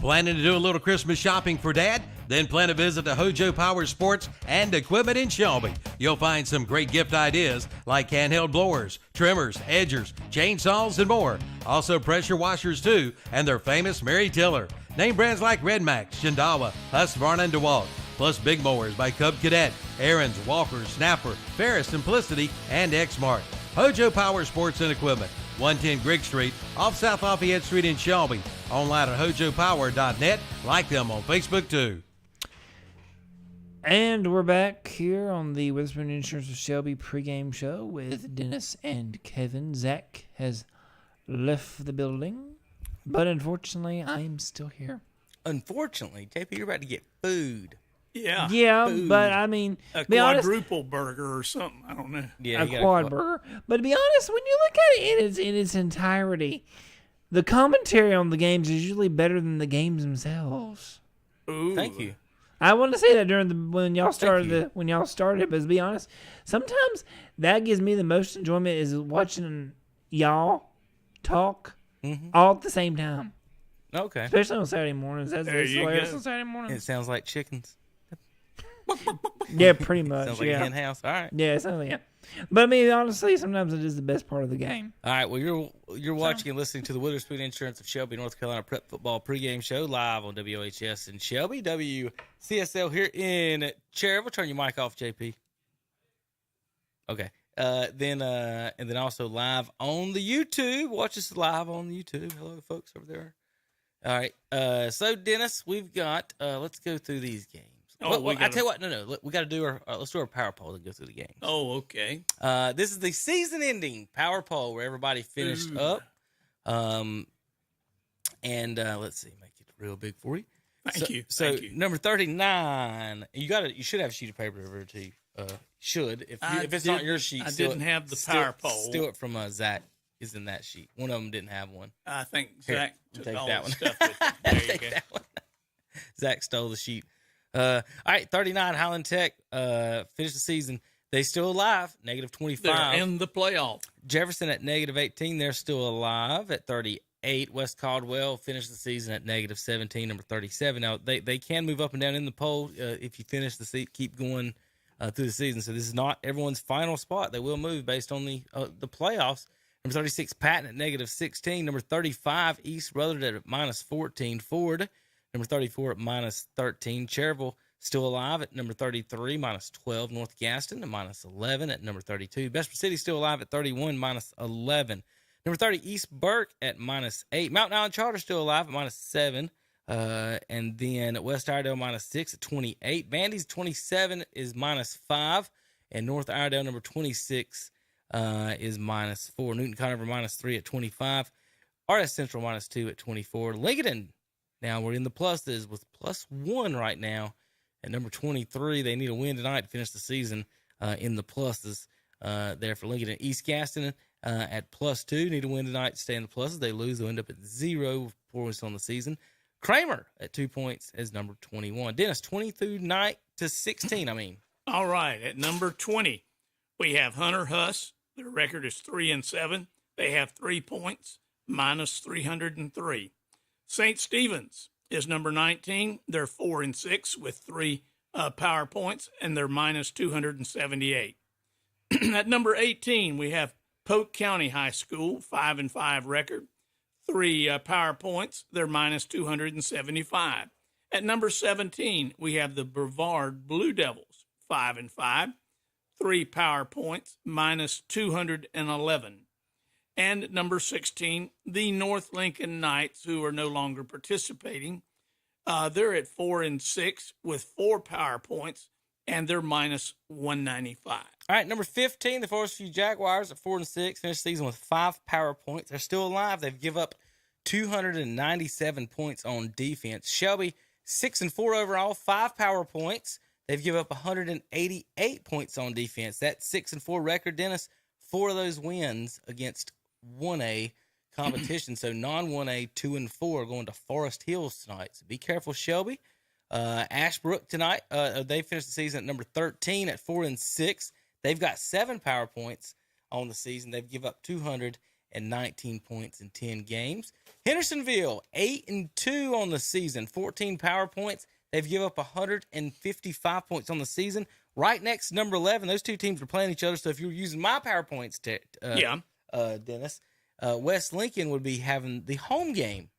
Planning to do a little Christmas shopping for Dad? Then plan a visit to Hojo Power Sports and Equipment in Shelby. You'll find some great gift ideas like handheld blowers, trimmers, edgers, chainsaws, and more. Also pressure washers too, and their famous Mary Tiller. Name brands like Red Max, Shindawa, Husqvarna, and DeWalt. Plus big mowers by Cub Cadet, Aaron's, Walker, Snapper, Ferris, Simplicity, and Exmark. Hojo Power Sports and Equipment, 110 Grigg Street, off South Lafayette Street in Shelby. Online at hojopower.net. Like them on Facebook too. And we're back here on the Witherspoon Insurance of Shelby pregame show with Dennis and Kevin. Zach has left the building, but unfortunately, I am still here. Unfortunately, JP, you're about to get food. Yeah. Yeah, food. but I mean, a be honest, quadruple burger or something. I don't know. Yeah, a quad burger. But to be honest, when you look at it in its entirety, the commentary on the games is usually better than the games themselves. Ooh. Thank you. I want to say that when y'all started, but to be honest, sometimes that gives me the most enjoyment is watching y'all talk all at the same time. Okay. Especially on Saturday mornings. That's hilarious go. on Saturday mornings. It sounds like chickens. Yeah, pretty much. Sounds like a hen house. All right. Yeah, it sounds like But I mean, honestly, sometimes it is the best part of the game. All right. Well, you're watching and listening to the Witherspoon Insurance of Shelby, North Carolina Prep Football pregame show live on WOHS in Shelby, WCSL here in Cherryville. Turn your mic off, JP. Okay. And then also live on the YouTube. Watch us live on the YouTube. Hello, folks over there. All right. So Dennis, we've got. Let's go through these games. Oh, I tell you what. No. We got to do our. Let's do our power poll and go through the games. Oh, okay. This is the season-ending power poll where everybody finished up. And let's see, make it real big for you. Thank you. So Thank you. number 39. You should have a sheet of paper over to you. Should if it's not your sheet. I didn't have the power poll. Steal it from Zach. Is in that sheet. One of them didn't have one. I think Here, Zach took take all that the one. stuff with him. There you Take go. that one. Zach stole the sheet. All right, 39. Highland Tech finished the season. They still alive. -25. They're in the playoff. Jefferson at -18. They're still alive at 38. West Caldwell finished the season at -17. Number 37. Now they can move up and down in the poll if you finish the seat, keep going through the season. So this is not everyone's final spot. They will move based on the playoffs. Number 36, Patton at -16. Number 35, East Rutherford at -14. Ford, number 34 at -13. Cherryville still alive at number 33, -12. North Gaston at -11 at number 32. Bessemer City still alive at 31, -11. Number 30, East Burke at -8. Mountain Island Charter still alive at -7. And then West Iredale -6 at 28. Vandy's 27 is -5. And North Iredale, number 26, is -4. Newton Conover -3 at 25. RS Central -2 at 24. Lincoln, now we're in the pluses with +1 right now at number 23. They need a win tonight to finish the season in the pluses there for Lincoln. And East Gaston at +2. Need a win tonight to stay in the pluses. They lose, they'll end up at 0 with 4 wins on the season. Kramer at 2 points as number 21. Dennis, 20 through 16. All right, at number 20, we have Hunter Huss. Their record is 3-7. They have 3 points, -303. St. Stephen's is number 19. They're 4-6 with 3 power points, and they're -278. At number 18, we have Polk County High School, 5-5 record, 3 power points. They're -275. At number 17, we have the Brevard Blue Devils, 5-5, 3 power points, -211. And at number 16, the North Lincoln Knights, who are no longer participating. They're at 4-6 with 4 power points, and they're -195. All right, number 15, the Forest View Jaguars at 4-6, finished the season with 5 power points. They're still alive. They've given up 297 points on defense. Shelby, 6-4 overall, 5 power points. They've given up 188 points on defense. That 6-4 record, Dennis, 4 of those wins against 1A competition. So non-1A, 2-4 going to Forest Hills tonight. So be careful, Shelby. Ashbrook tonight, they finished the season at number 13 at 4-6. They've got 7 power points on the season. They've given up 219 points in 10 games. Hendersonville, 8-2 on the season, 14 power points. They've given up 155 points on the season. Right next to number 11, those two teams are playing each other. So if you were using my power points, Dennis, West Lincoln would be having the home game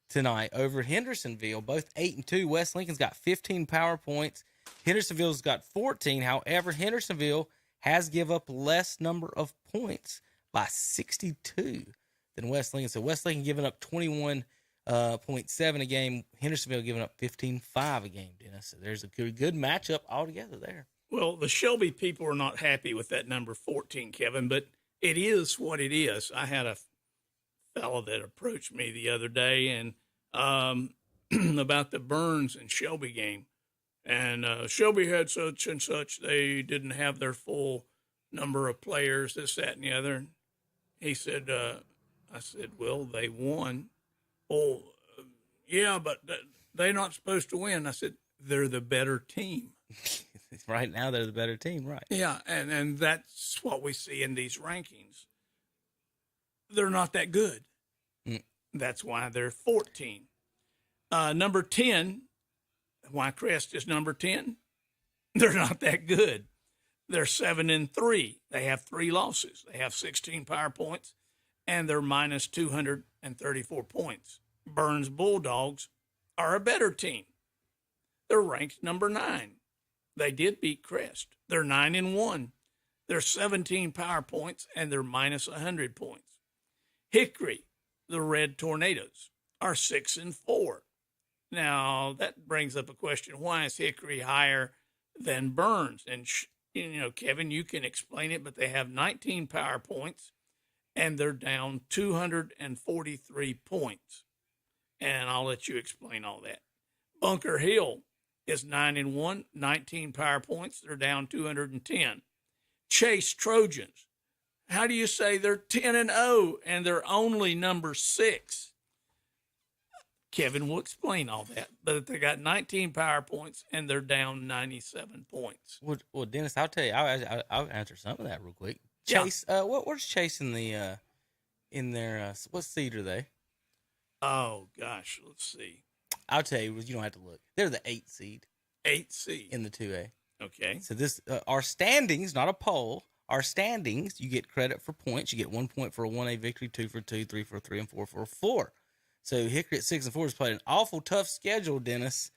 tonight over at Hendersonville. Both 8-2. West Lincoln's got 15 power points. Hendersonville's got 14. However, Hendersonville has given up less number of points by 62 than West Lincoln. So West Lincoln giving up 21.7 a game. Hendersonville giving up 15.5 a game, Dennis. So there's a good matchup altogether there. Well, the Shelby people are not happy with that number 14, Kevin, but it is what it is. I had a fellow that approached me the other day and about the Burns and Shelby game. And Shelby had such and such. They didn't have their full number of players, this, that, and the other. And he said, I said, well, they won. Oh, yeah, but they're not supposed to win. I said, they're the better team. Right now, they're the better team, right? Yeah, and that's what we see in these rankings. They're not that good. That's why they're 14. Number 10, why Crest is number 10? They're not that good. They're 7-3. They have 3 losses. They have 16 power points, and they're -234 points. Burns Bulldogs are a better team. They're ranked number 9. They did beat Crest. They're 9-1. They're 17 power points, and they're -100 points. Hickory, the Red Tornadoes, are 6-4. Now, that brings up a question. Why is Hickory higher than Burns? And, Kevin, you can explain it, but they have 19 power points, and they're down 243 points. And I'll let you explain all that. Bunker Hill is 9-1, 19 power points. They're down 210. Chase Trojans, how do you say they're 10-0 and they're only number 6? Kevin will explain all that, but they got 19 power points and they're down 97 points. Well, Dennis, I'll tell you, I'll answer some of that real quick. Chase, where's Chase in their what seed are they? Oh gosh, let's see. I'll tell you, you don't have to look. They're the 8th seed. 8th seed in the 2A. Okay. So this our standings, not a poll. Our standings, you get credit for points. You get 1 point for a 1A victory, 2 for 2, 3 for 3, and 4 for 4. So Hickory at 6-4 has played an awful tough schedule, Dennis,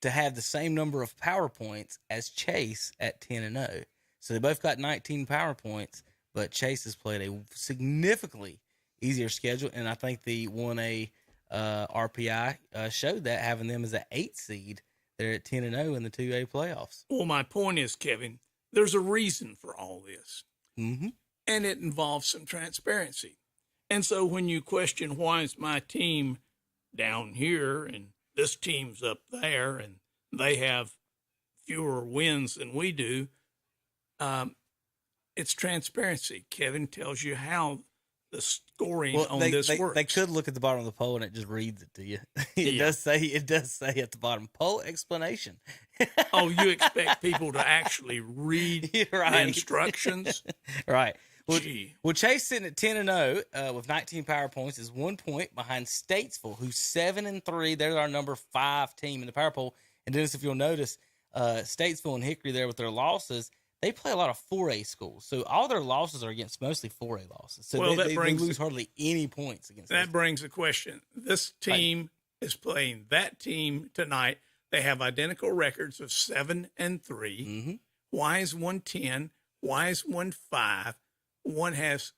to have the same number of power points as Chase at 10-0. So they both got 19 power points, but Chase has played a significantly easier schedule, and I think the 1A RPI showed that, having them as an 8th seed. They're at 10-0 in the 2A playoffs. Well, my point is, Kevin, there's a reason for all this. Mm-hmm. and it involves some transparency. And so when you question why is my team down here and this team's up there and they have fewer wins than we do, it's transparency. Kevin tells you how the scoring this works. They could look at the bottom of the poll and it just reads it to you. It does say at the bottom, poll explanation. Oh, you expect people to actually read the instructions? Right. Well, Chase sitting at 10-0 with 19 power points is 1 point behind Statesville, who's 7-3. They're our number 5 team in the power poll. And Dennis, if you'll notice, Statesville and Hickory there with their losses, they play a lot of 4A schools. So all their losses are against mostly 4A losses. So they lose hardly any points against that. Brings the question. This team is playing that team tonight. They have identical records of 7-3. Mm-hmm. Why is one 10? Why is one 5? One has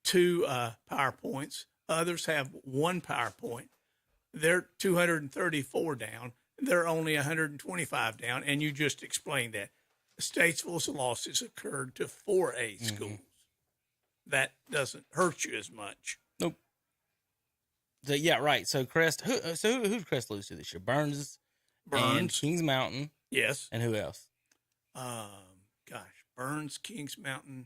2 power points. Others have 1 power point. They're 234 down. They're only 125 down. And you just explained that. Statesville's losses occurred to 4A schools. That doesn't hurt you as much. Nope. So, yeah, right. So Crest, who did Crest lose to this year? Burns, and Kings Mountain. Yes. And who else? Burns, Kings Mountain.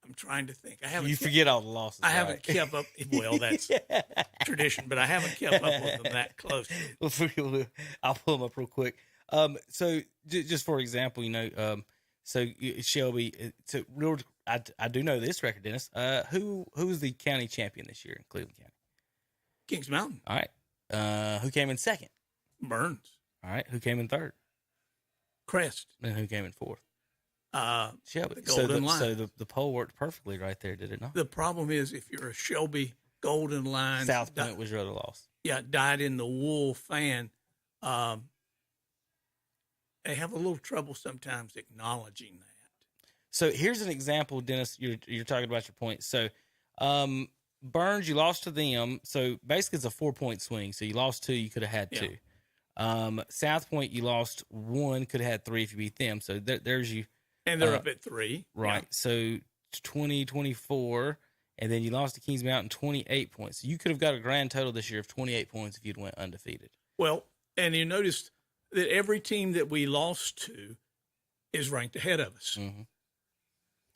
I'm trying to think. You forget all the losses. I haven't kept up. Well, that's tradition, but I haven't kept up with them that closely. I'll pull them up real quick. So just for example, so Shelby. I do know this record, Dennis. Who's the county champion this year in Cleveland County? Kings Mountain. All right. Who came in second? Burns. All right. Who came in third? Crest. And who came in fourth? Shelby. The Golden Lions. So the poll worked perfectly right there, did it not? The problem is if you're a Shelby Golden Lions. South Point was your other loss. Yeah, dyed in the wool fan. They have a little trouble sometimes acknowledging that. So here's an example, Dennis. You're talking about your points. So Burns, you lost to them. So basically it's a 4-point swing. So you lost 2, you could have had 2. South Point, you lost 1, could have had 3 if you beat them. So there's you. And they're up at 3. Right. Yeah. So 20, 24, and then you lost to Kings Mountain 28 points. So you could have got a grand total this year of 28 points if you'd went undefeated. Well, and you noticed that every team that we lost to is ranked ahead of us. Mm-hmm.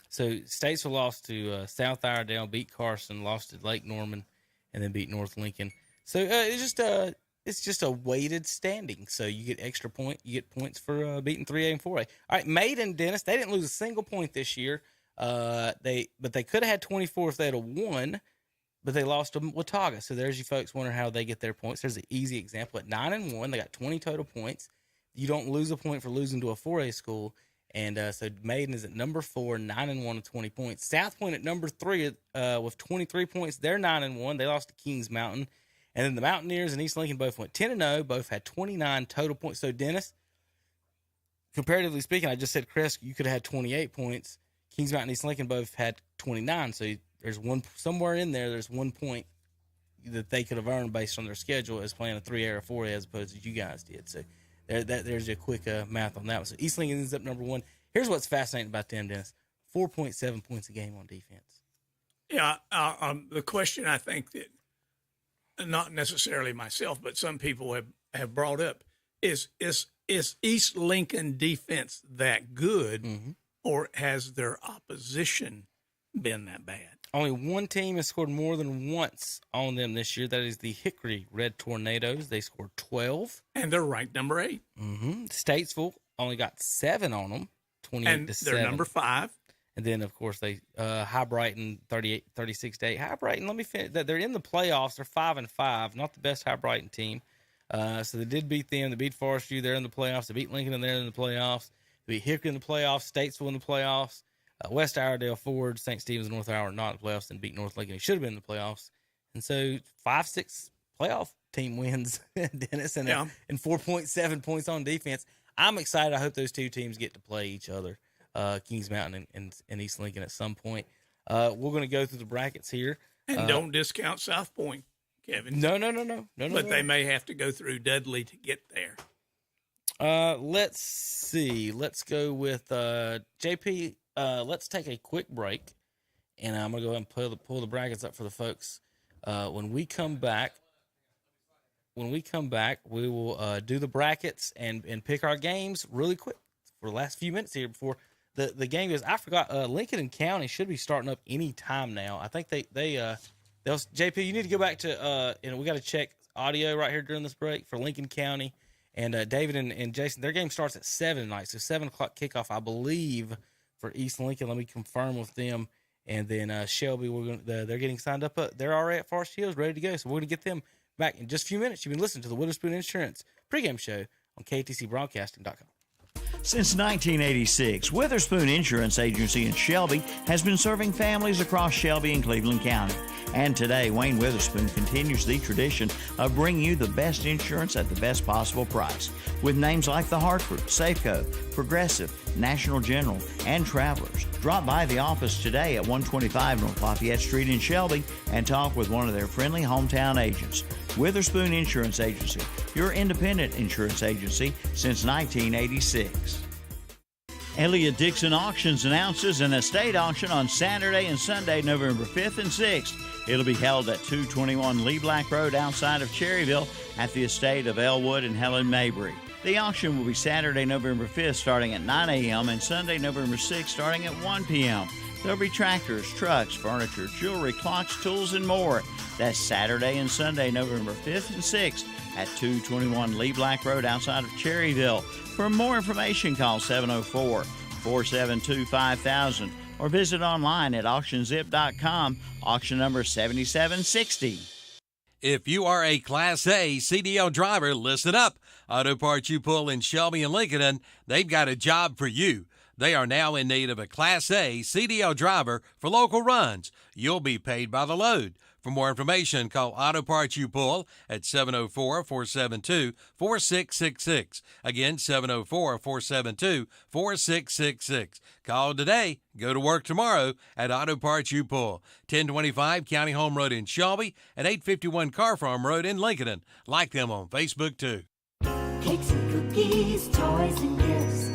So Statesville lost to South Iredale, beat Carson, lost to Lake Norman, and then beat North Lincoln. So it's just a weighted standing. So you get extra point. You get points for beating 3A and 4A. All right, Maiden, Dennis, they didn't lose a single point this year. But they could have had 24 if they had won, but they lost to Watauga. So there's you folks wondering how they get their points. There's an easy example. At 9-1, they got 20 total points. You don't lose a point for losing to a 4A school. And so Maiden is at number 4, 9-1 with 20 points. South Point at number 3 with 23 points. They're 9-1. They lost to Kings Mountain. And then the Mountaineers and East Lincoln both went 10-0. Both had 29 total points. So, Dennis, comparatively speaking, I just said, Crest, you could have had 28 points. Kings Mountain and East Lincoln both had 29. So there's somewhere in there, there's 1 point that they could have earned based on their schedule as playing a 3A or 4A as opposed to you guys did. So there's a quick math on that one. So East Lincoln ends up number 1. Here's what's fascinating about them, Dennis. 4.7 points a game on defense. Yeah, the question I think that not necessarily myself, but some people have brought up is East Lincoln defense that good, or has their opposition been that bad? Only one team has scored more than once on them this year. That is the Hickory Red Tornadoes. They scored 12. And they're ranked number 8. Statesville only got 7 on them, 28-7. They're number 5. And then, of course, they High Brighton 36-8. High Brighton, let me finish. They're in the playoffs. They're 5-5. Not the best High Brighton team. So they did beat them. They beat Forest View. They're in the playoffs. They beat Lincoln, and they're in the playoffs. They beat Hickory in the playoffs. Statesville in the playoffs. West Iredale, Ford, St. Stephen's, North Howard not in the playoffs, and beat North Lincoln. He should have been in the playoffs. And so 5-6 playoff team wins, Dennis, and 4.7 points on defense. I'm excited. I hope those two teams get to play each other, Kings Mountain and East Lincoln at some point. We're going to go through the brackets here. And don't discount South Point, Kevin. No. But they may have to go through Dudley to get there. Let's see. Let's go with JP. Let's take a quick break, and I'm gonna go ahead and pull the brackets up for the folks. When we come back, we will do the brackets and pick our games really quick for the last few minutes here before the game goes. I forgot. Lincoln County should be starting up any time now. I think they'll JP. You need to go back to and we got to check audio right here during this break for Lincoln County. And David and Jason, their game starts at 7 tonight, so 7 o'clock kickoff, I believe, for East Lincoln. Let me confirm with them. And then Shelby, they're getting signed up. They're already at Forest Hills, ready to go. So we're going to get them back in just a few minutes. You've been listening to the Witherspoon Insurance pregame show on KTCBroadcasting.com. Since 1986, Witherspoon Insurance Agency in Shelby has been serving families across Shelby and Cleveland County. And today, Wayne Witherspoon continues the tradition of bringing you the best insurance at the best possible price. With names like The Hartford, Safeco, Progressive, National General, and Travelers. Drop by the office today at 125 North Lafayette Street in Shelby and talk with one of their friendly hometown agents. Witherspoon Insurance Agency, your independent insurance agency since 1986. Elliott Dixon Auctions announces an estate auction on Saturday and Sunday, November 5th and 6th. It'll be held at 221 Lee Black Road outside of Cherryville at the estate of Elwood and Helen Mabry. The auction will be Saturday, November 5th starting at 9 a.m. and Sunday, November 6th starting at 1 p.m. There'll be tractors, trucks, furniture, jewelry, clocks, tools, and more. That's Saturday and Sunday, November 5th and 6th at 221 Lee Black Road outside of Cherryville. For more information, call 704-472-5000 or visit online at auctionzip.com, auction number 7760. If you are a Class A CDL driver, listen up. Auto Parts You Pull in Shelby and Lincoln, they've got a job for you. They are now in need of a Class A CDL driver for local runs. You'll be paid by the load. For more information, call Auto Parts You Pull at 704-472-4666. Again, 704-472-4666. Call today. Go to work tomorrow at Auto Parts You Pull. 1025 County Home Road in Shelby and 851 Car Farm Road in Lincoln. Like them on Facebook, too. Cakes and cookies, toys and gifts.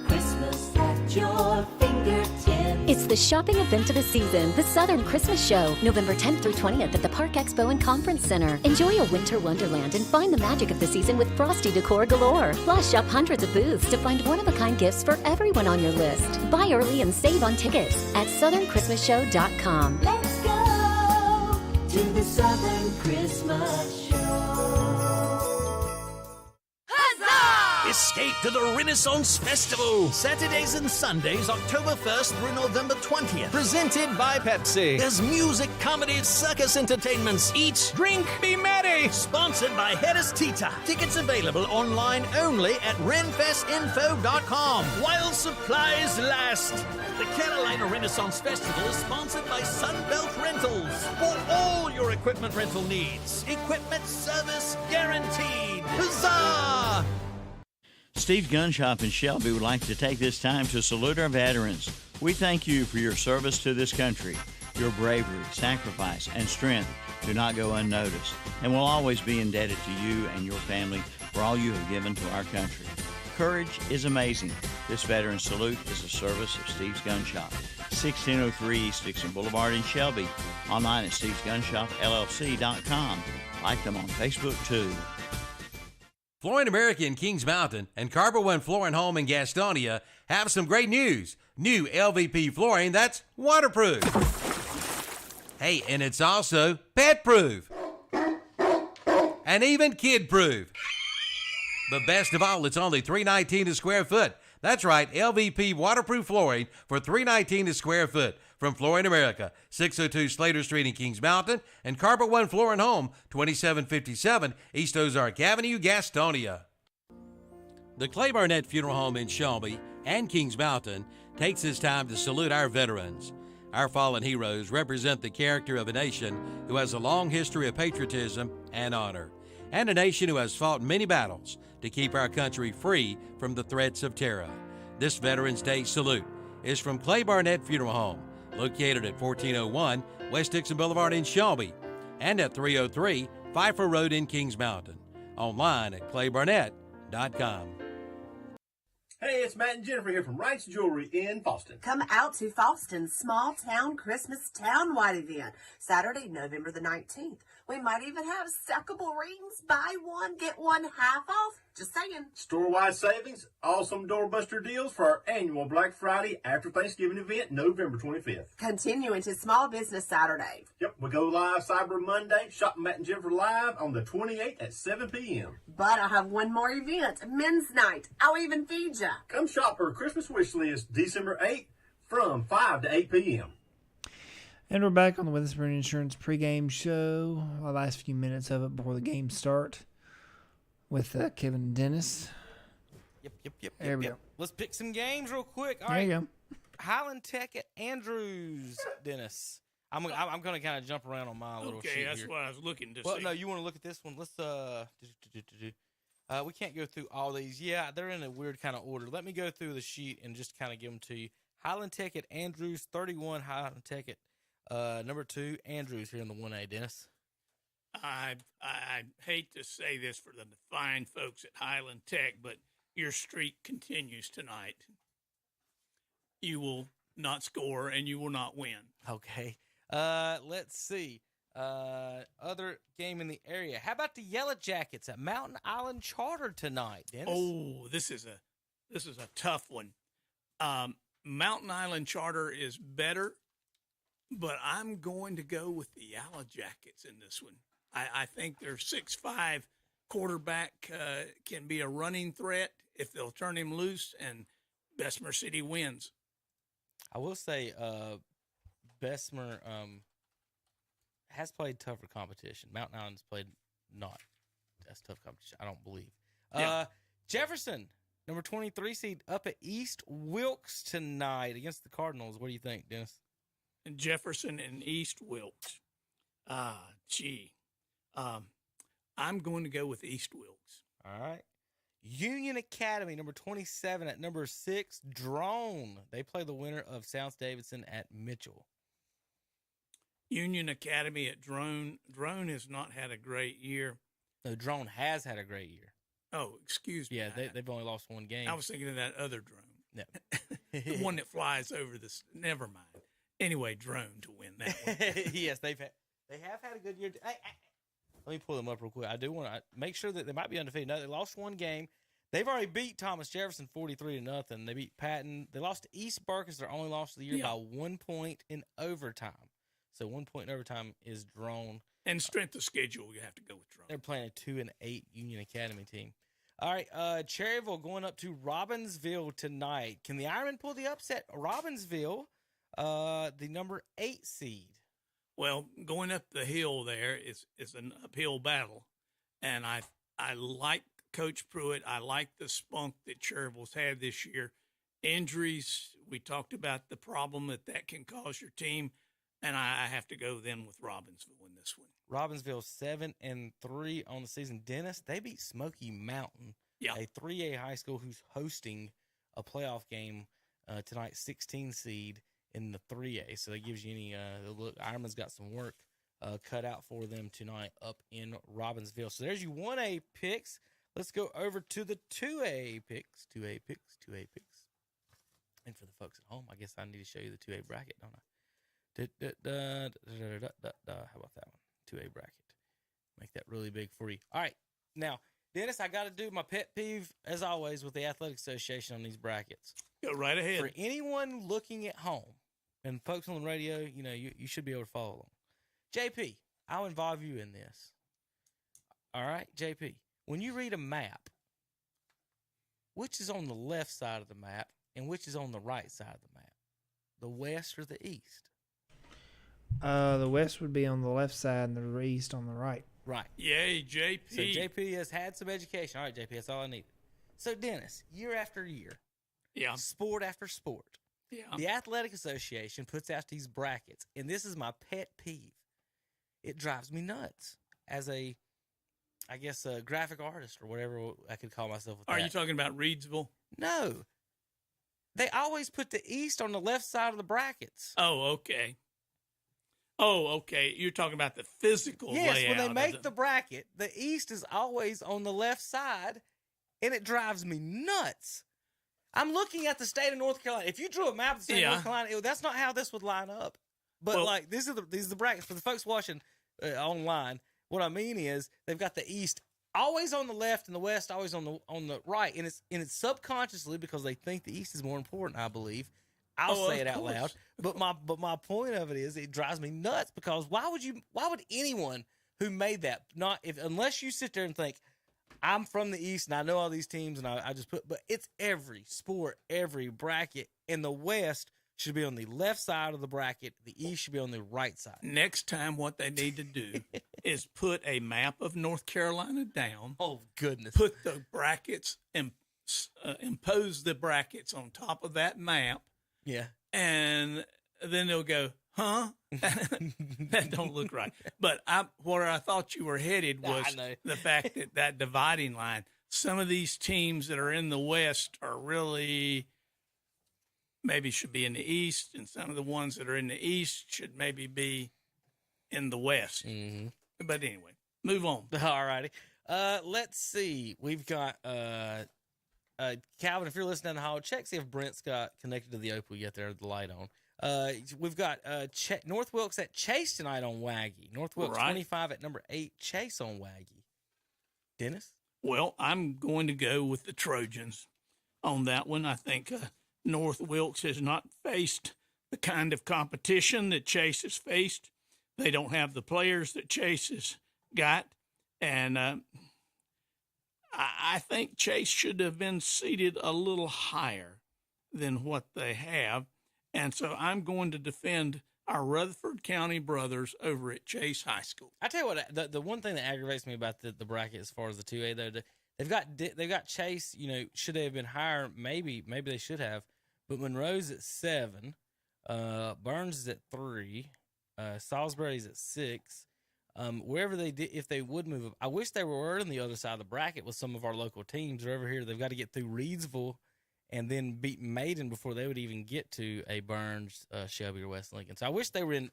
Christmas at your fingertips. It's the shopping event of the season, the Southern Christmas Show, November 10th through 20th at the Park Expo and Conference Center. Enjoy a winter wonderland and find the magic of the season with frosty decor galore. Plus, shop hundreds of booths to find one-of-a-kind gifts for everyone on your list. Buy early and save on tickets at southernchristmasshow.com. Let's go to the Southern Christmas Show. Escape to the Renaissance Festival, Saturdays and Sundays, October 1st through November 20th. Presented by Pepsi. There's music, comedy, circus entertainments. Eat, drink, be merry. Sponsored by Harris Teeter. Tickets available online only at renfestinfo.com while supplies last. The Carolina Renaissance Festival is sponsored by Sunbelt Rentals. For all your equipment rental needs. Equipment service guaranteed. Huzzah! Steve's Gun Shop in Shelby would like to take this time to salute our veterans. We thank you for your service to this country. Your bravery, sacrifice, and strength do not go unnoticed, and will always be indebted to you and your family for all you have given to our country. Courage is amazing. This veteran salute is a service of Steve's Gun Shop, 1603 East Dixon Boulevard in Shelby. Online at stevesgunshopllc.com. Like them on Facebook, too. Flooring America in Kings Mountain and Carver One Flooring Home in Gastonia have some great news. New LVP flooring that's waterproof. Hey, and it's also pet-proof. And even kid-proof. But best of all, it's only $319 a square foot. That's right, LVP waterproof flooring for $319 a square foot from Flooring America, 602 Slater Street in Kings Mountain, and Carpet One Flooring Home, 2757 East Ozark Avenue, Gastonia. The Clay Barnett Funeral Home in Shelby and Kings Mountain takes this time to salute our veterans. Our fallen heroes represent the character of a nation who has a long history of patriotism and honor, and a nation who has fought many battles to keep our country free from the threats of terror. This Veterans Day salute is from Clay Barnett Funeral Home, located at 1401 West Dixon Boulevard in Shelby and at 303 Pfeiffer Road in Kings Mountain. Online at claybarnett.com. Hey, it's Matt and Jennifer here from Wright's Jewelry in Faustin. Come out to Faustin's Small Town Christmas Townwide event, Saturday, November the 19th. We might even have stackable rings, buy one, get one half off. Just saying. Store-wide savings, awesome doorbuster deals for our annual Black Friday after Thanksgiving event, November 25th. Continuing to Small Business Saturday. Yep, we go live Cyber Monday, Shop Matt and Jennifer live on the 28th at 7 p.m. But I have one more event, Men's Night. I'll even feed ya. Come shop her Christmas wish list December 8th from 5 to 8 p.m. And we're back on the Witherspoon Insurance pregame show. The last few minutes of it before the game start with Kevin and Dennis. Yep. There we go. Let's pick some games real quick. All there right. You go. Highland Tech at Andrews, Dennis. I'm going to kind of jump around on my little sheet here. Okay, that's what I was looking to see. Well, no, you want to look at this one. Let's we can't go through all these. Yeah, they're in a weird kind of order. Let me go through the sheet and just kind of give them to you. Highland Tech at Andrews, 31. Highland Tech at number 2, Andrews here in the 1A, Dennis. I hate to say this for the fine folks at Highland Tech, but your streak continues tonight. You will not score and you will not win. Okay. Let's see. Other game in the area. How about the Yellow Jackets at Mountain Island Charter tonight, Dennis? Oh, this is a tough one. Mountain Island Charter is better, but I'm going to go with the Yellow Jackets in this one. I think their 6'5" quarterback can be a running threat if they'll turn him loose, and Bessemer City wins. I will say Bessemer has played tougher competition. Mountain Island's played not as tough competition, I don't believe. Yeah. Jefferson, number 23 seed, up at East Wilkes tonight against the Cardinals. What do you think, Dennis? And Jefferson and East Wilkes. I'm going to go with East Wilkes. All right. Union Academy, number 27 at number 6, Drone. They play the winner of South Davidson at Mitchell. Union Academy at Drone. Drone has not had a great year. No, Drone has had a great year. Oh, excuse me. Yeah, they've only lost one game. I was thinking of that other Drone. No. The one that flies over this. Never mind. Anyway, Drone to win that one. Yes, they have had a good year. Let me pull them up real quick. I do want to make sure that they might be undefeated. No, they lost one game. They've already beat Thomas Jefferson 43-0. They beat Patton. They lost to East Burke as their only loss of the year by 1 point in overtime. So 1 point in overtime is Drone. And strength of schedule, you have to go with Drone. They're playing a 2-8 Union Academy team. All right, Cherryville going up to Robbinsville tonight. Can the Ironmen pull the upset? Robbinsville, the number 8 seed. Well, going up the hill there is an uphill battle, and I like Coach Pruitt. I like the spunk that Cherryville's had this year. Injuries, we talked about the problem that can cause your team, and I have to go then with Robbinsville in this one. Robbinsville 7-3 on the season. Dennis, they beat Smoky Mountain, a 3A high school who's hosting a playoff game tonight, 16 seed. In the 3A, so that gives you any look. Ironman's got some work cut out for them tonight up in Robbinsville. So there's your 1A picks. Let's go over to the 2A picks. 2A picks. And for the folks at home, I guess I need to show you the 2A bracket, don't I? How about that one? 2A bracket. Make that really big for you. All right, now Dennis, I got to do my pet peeve as always with the Athletic Association on these brackets. Go right ahead. For anyone looking at home and folks on the radio, you should be able to follow along. JP, I'll involve you in this. All right, JP, when you read a map, which is on the left side of the map and which is on the right side of the map? The west or the east? The west would be on the left side and the east on the right. Right. Yay, JP. So JP has had some education. All right, JP, that's all I need. So, Dennis, year after year, sport after sport, the Athletic Association puts out these brackets, and this is my pet peeve. It drives me nuts as a graphic artist or whatever I could call myself. Are you talking about Reedsville? No. They always put the east on the left side of the brackets. Oh, okay. You're talking about the physical layout. Yes, when they make the bracket, the east is always on the left side, and it drives me nuts. I'm looking at the state of North Carolina. If you drew a map of the state of North Carolina, that's not how this would line up. But like these are the brackets for the folks watching online. What I mean is they've got the East always on the left and the West always on the right, and it's subconsciously because they think the East is more important. I believe. I'll say it out loud. But my point of it is it drives me nuts because why would anyone who made that unless you sit there and think I'm from the East and I know all these teams and I just but it's every sport, every bracket, and the West should be on the left side of the bracket. The East should be on the right side. Next time, what they need to do is put a map of North Carolina down. Oh, goodness. Put the brackets and impose the brackets on top of that map. Yeah. And then they'll go, huh? That don't look right. But where I thought you were headed was the fact that dividing line, some of these teams that are in the West are really maybe should be in the East, and some of the ones that are in the East should maybe be in the West. Mm-hmm. But anyway, move on. All righty. Let's see. We've got Calvin, if you're listening in the hall, check see if Brent's got connected to the Opal yet. There, the light on. We've got North Wilkes at Chase tonight on Waggy. North Wilkes 25 at number 8. Chase on Waggy. Dennis? Well, I'm going to go with the Trojans on that one. I think North Wilkes has not faced the kind of competition that Chase has faced. They don't have the players that Chase has got, and I think Chase should have been seated a little higher than what they have. And so I'm going to defend our Rutherford County brothers over at Chase High School. I tell you what, the one thing that aggravates me about the bracket as far as the 2A, though, they've got Chase, should they have been higher? Maybe they should have. But Monroe's at 7, Burns is at 3, Salisbury's at 6. Wherever they did, if they would move up, I wish they were on the other side of the bracket with some of our local teams. They're over here. They've got to get through Reedsville and then beat Maiden before they would even get to a Burns, Shelby, or West Lincoln. So I wish they were in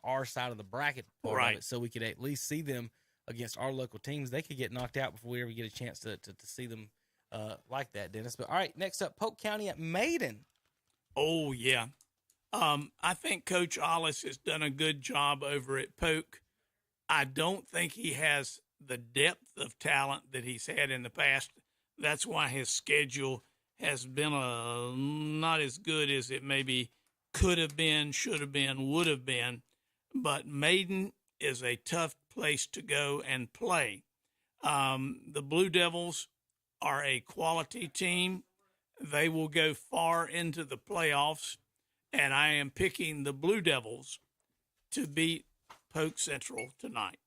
our side of the bracket part of it, so we could at least see them against our local teams. They could get knocked out before we ever get a chance to see them like that, Dennis. But all right, next up, Polk County at Maiden. Oh yeah, I think Coach Ollis has done a good job over at Polk. I don't think he has the depth of talent that he's had in the past. That's why his schedule has been not as good as it maybe could have been, should have been, would have been. But Maiden is a tough place to go and play. The Blue Devils are a quality team. They will go far into the playoffs, and I am picking the Blue Devils to beat Polk Central tonight.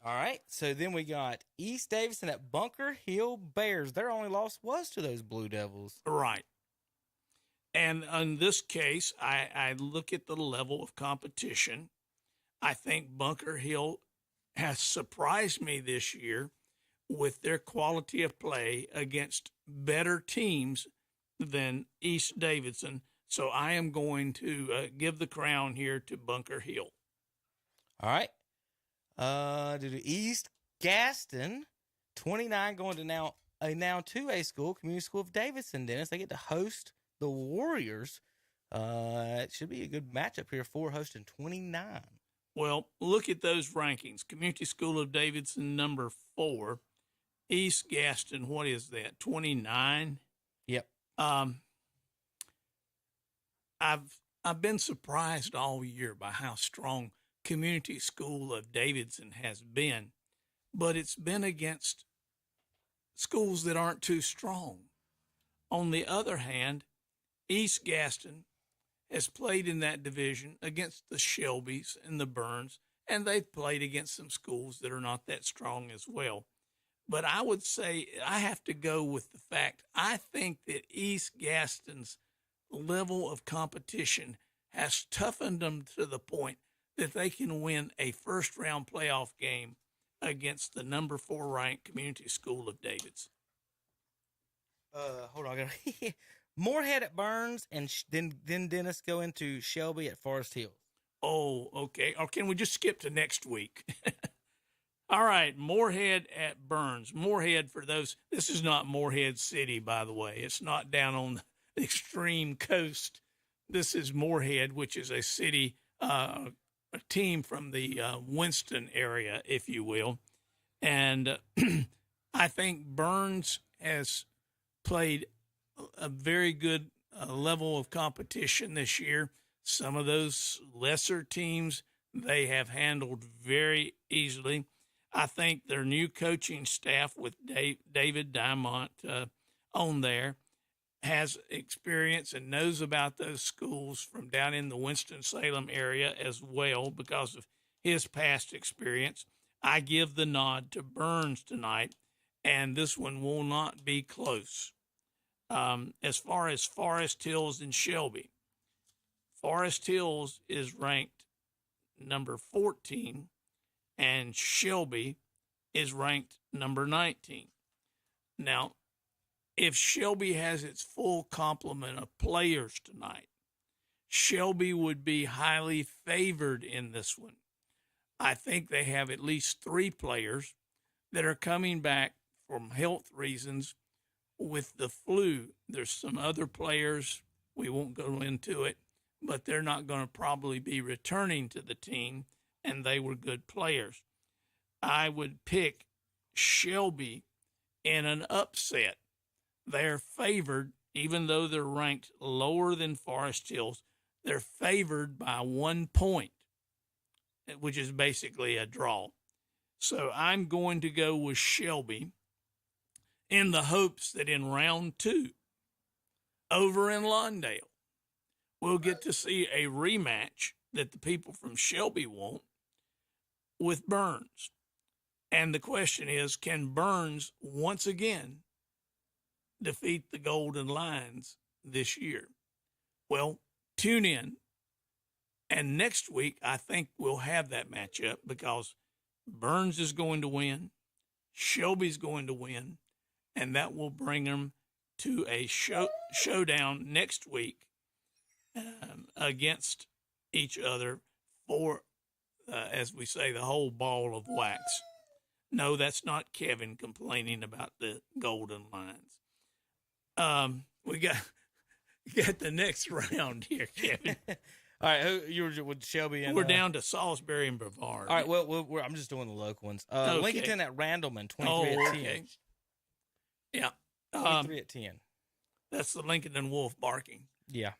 All right, so then we got East Davidson at Bunker Hill Bears. Their only loss was to those Blue Devils. Right. And in this case, I look at the level of competition. I think Bunker Hill has surprised me this year with their quality of play against better teams than East Davidson. So I am going to give the crown here to Bunker Hill. All right. East Gaston, 29, going to now 2A school, Community School of Davidson, Dennis. They get to host the Warriors. It should be a good matchup here for hosting 29. Well, look at those rankings. Community School of Davidson, number 4. East Gaston, what is that, 29? Yep. I've been surprised all year by how strong Community School of Davidson has been, but it's been against schools that aren't too strong. On the other hand, East Gaston has played in that division against the Shelbys and the Burns, and they've played against some schools that are not that strong as well. But I would say I have to go with the fact I think that East Gaston's level of competition has toughened them to the point that they can win a first-round playoff game against the number 4 ranked Community School of Davidson. Hold on. Moorhead at Burns, and then Dennis go into Shelby at Forest Hills. Oh, okay. Or can we just skip to next week? All right, Moorhead at Burns. Moorhead, for those, this is not Moorhead City, by the way. It's not down on the extreme coast. This is Moorhead, which is a city, a team from the Winston area, if you will. And I think Burns has played a very good level of competition this year. Some of those lesser teams they have handled very easily. I think their new coaching staff with David Diamont on there has experience and knows about those schools from down in the Winston-Salem area as well because of his past experience. I give the nod to Burns tonight, and this one will not be close. As far as Forest Hills and Shelby, Forest Hills is ranked number 14, and Shelby is ranked number 19. Now, if Shelby has its full complement of players tonight, Shelby would be highly favored in this one. I think they have at least 3 players that are coming back from health reasons with the flu. There's some other players, we won't go into it, but they're not going to probably be returning to the team, and they were good players. I would pick Shelby in an upset. They're favored, even though they're ranked lower than Forest Hills, they're favored by 1 point, which is basically a draw. So I'm going to go with Shelby in the hopes that in round 2, over in Lawndale, we'll get to see a rematch that the people from Shelby want with Burns. And the question is, can Burns once again defeat the Golden Lions this year? Well, tune in. And next week, I think we'll have that matchup because Burns is going to win, Shelby's going to win, and that will bring them to a showdown next week against each other for, as we say, the whole ball of wax. No, that's not Kevin complaining about the Golden Lions. We got the next round here, Kevin. All right, who you were with Shelby and we're down to Salisbury and Brevard. All right, well, I'm just doing the local ones. Okay. Lincolnton at Randleman, 23 at 10. Okay. Yeah, 23 at 10. That's the Lincoln Wolf barking. Yeah.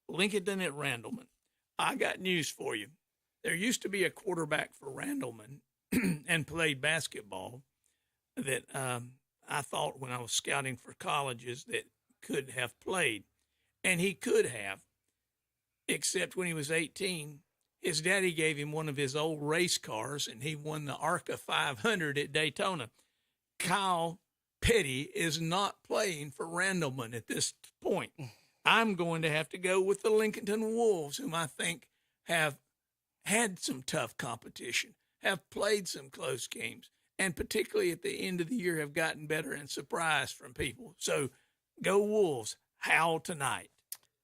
Lincoln at Randleman. I got news for you. There used to be a quarterback for Randleman and played basketball that I thought when I was scouting for colleges that could have played. And he could have, except when he was 18, his daddy gave him one of his old race cars, and he won the ARCA 500 at Daytona. Kyle Petty is not playing for Randleman at this point. I'm going to have to go with the Lincoln Wolves, whom I think have had some tough competition, have played some close games, and particularly at the end of the year have gotten better and surprised from people. So go Wolves. Howl tonight.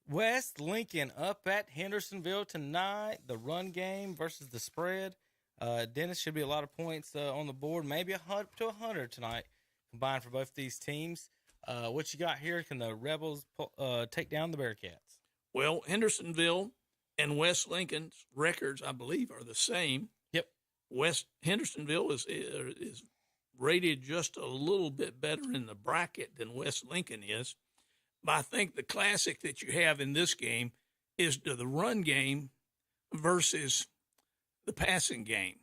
West Lincoln up at Hendersonville tonight. The run game versus the spread. Dennis, should be a lot of points on the board, maybe 100 to 100 tonight combined for both these teams. What you got here? Can the Rebels take down the Bearcats? Well, Hendersonville and West Lincoln's records, I believe, are the same. Yep. Hendersonville is rated just a little bit better in the bracket than West Lincoln is. But I think the classic that you have in this game is the run game versus the passing game.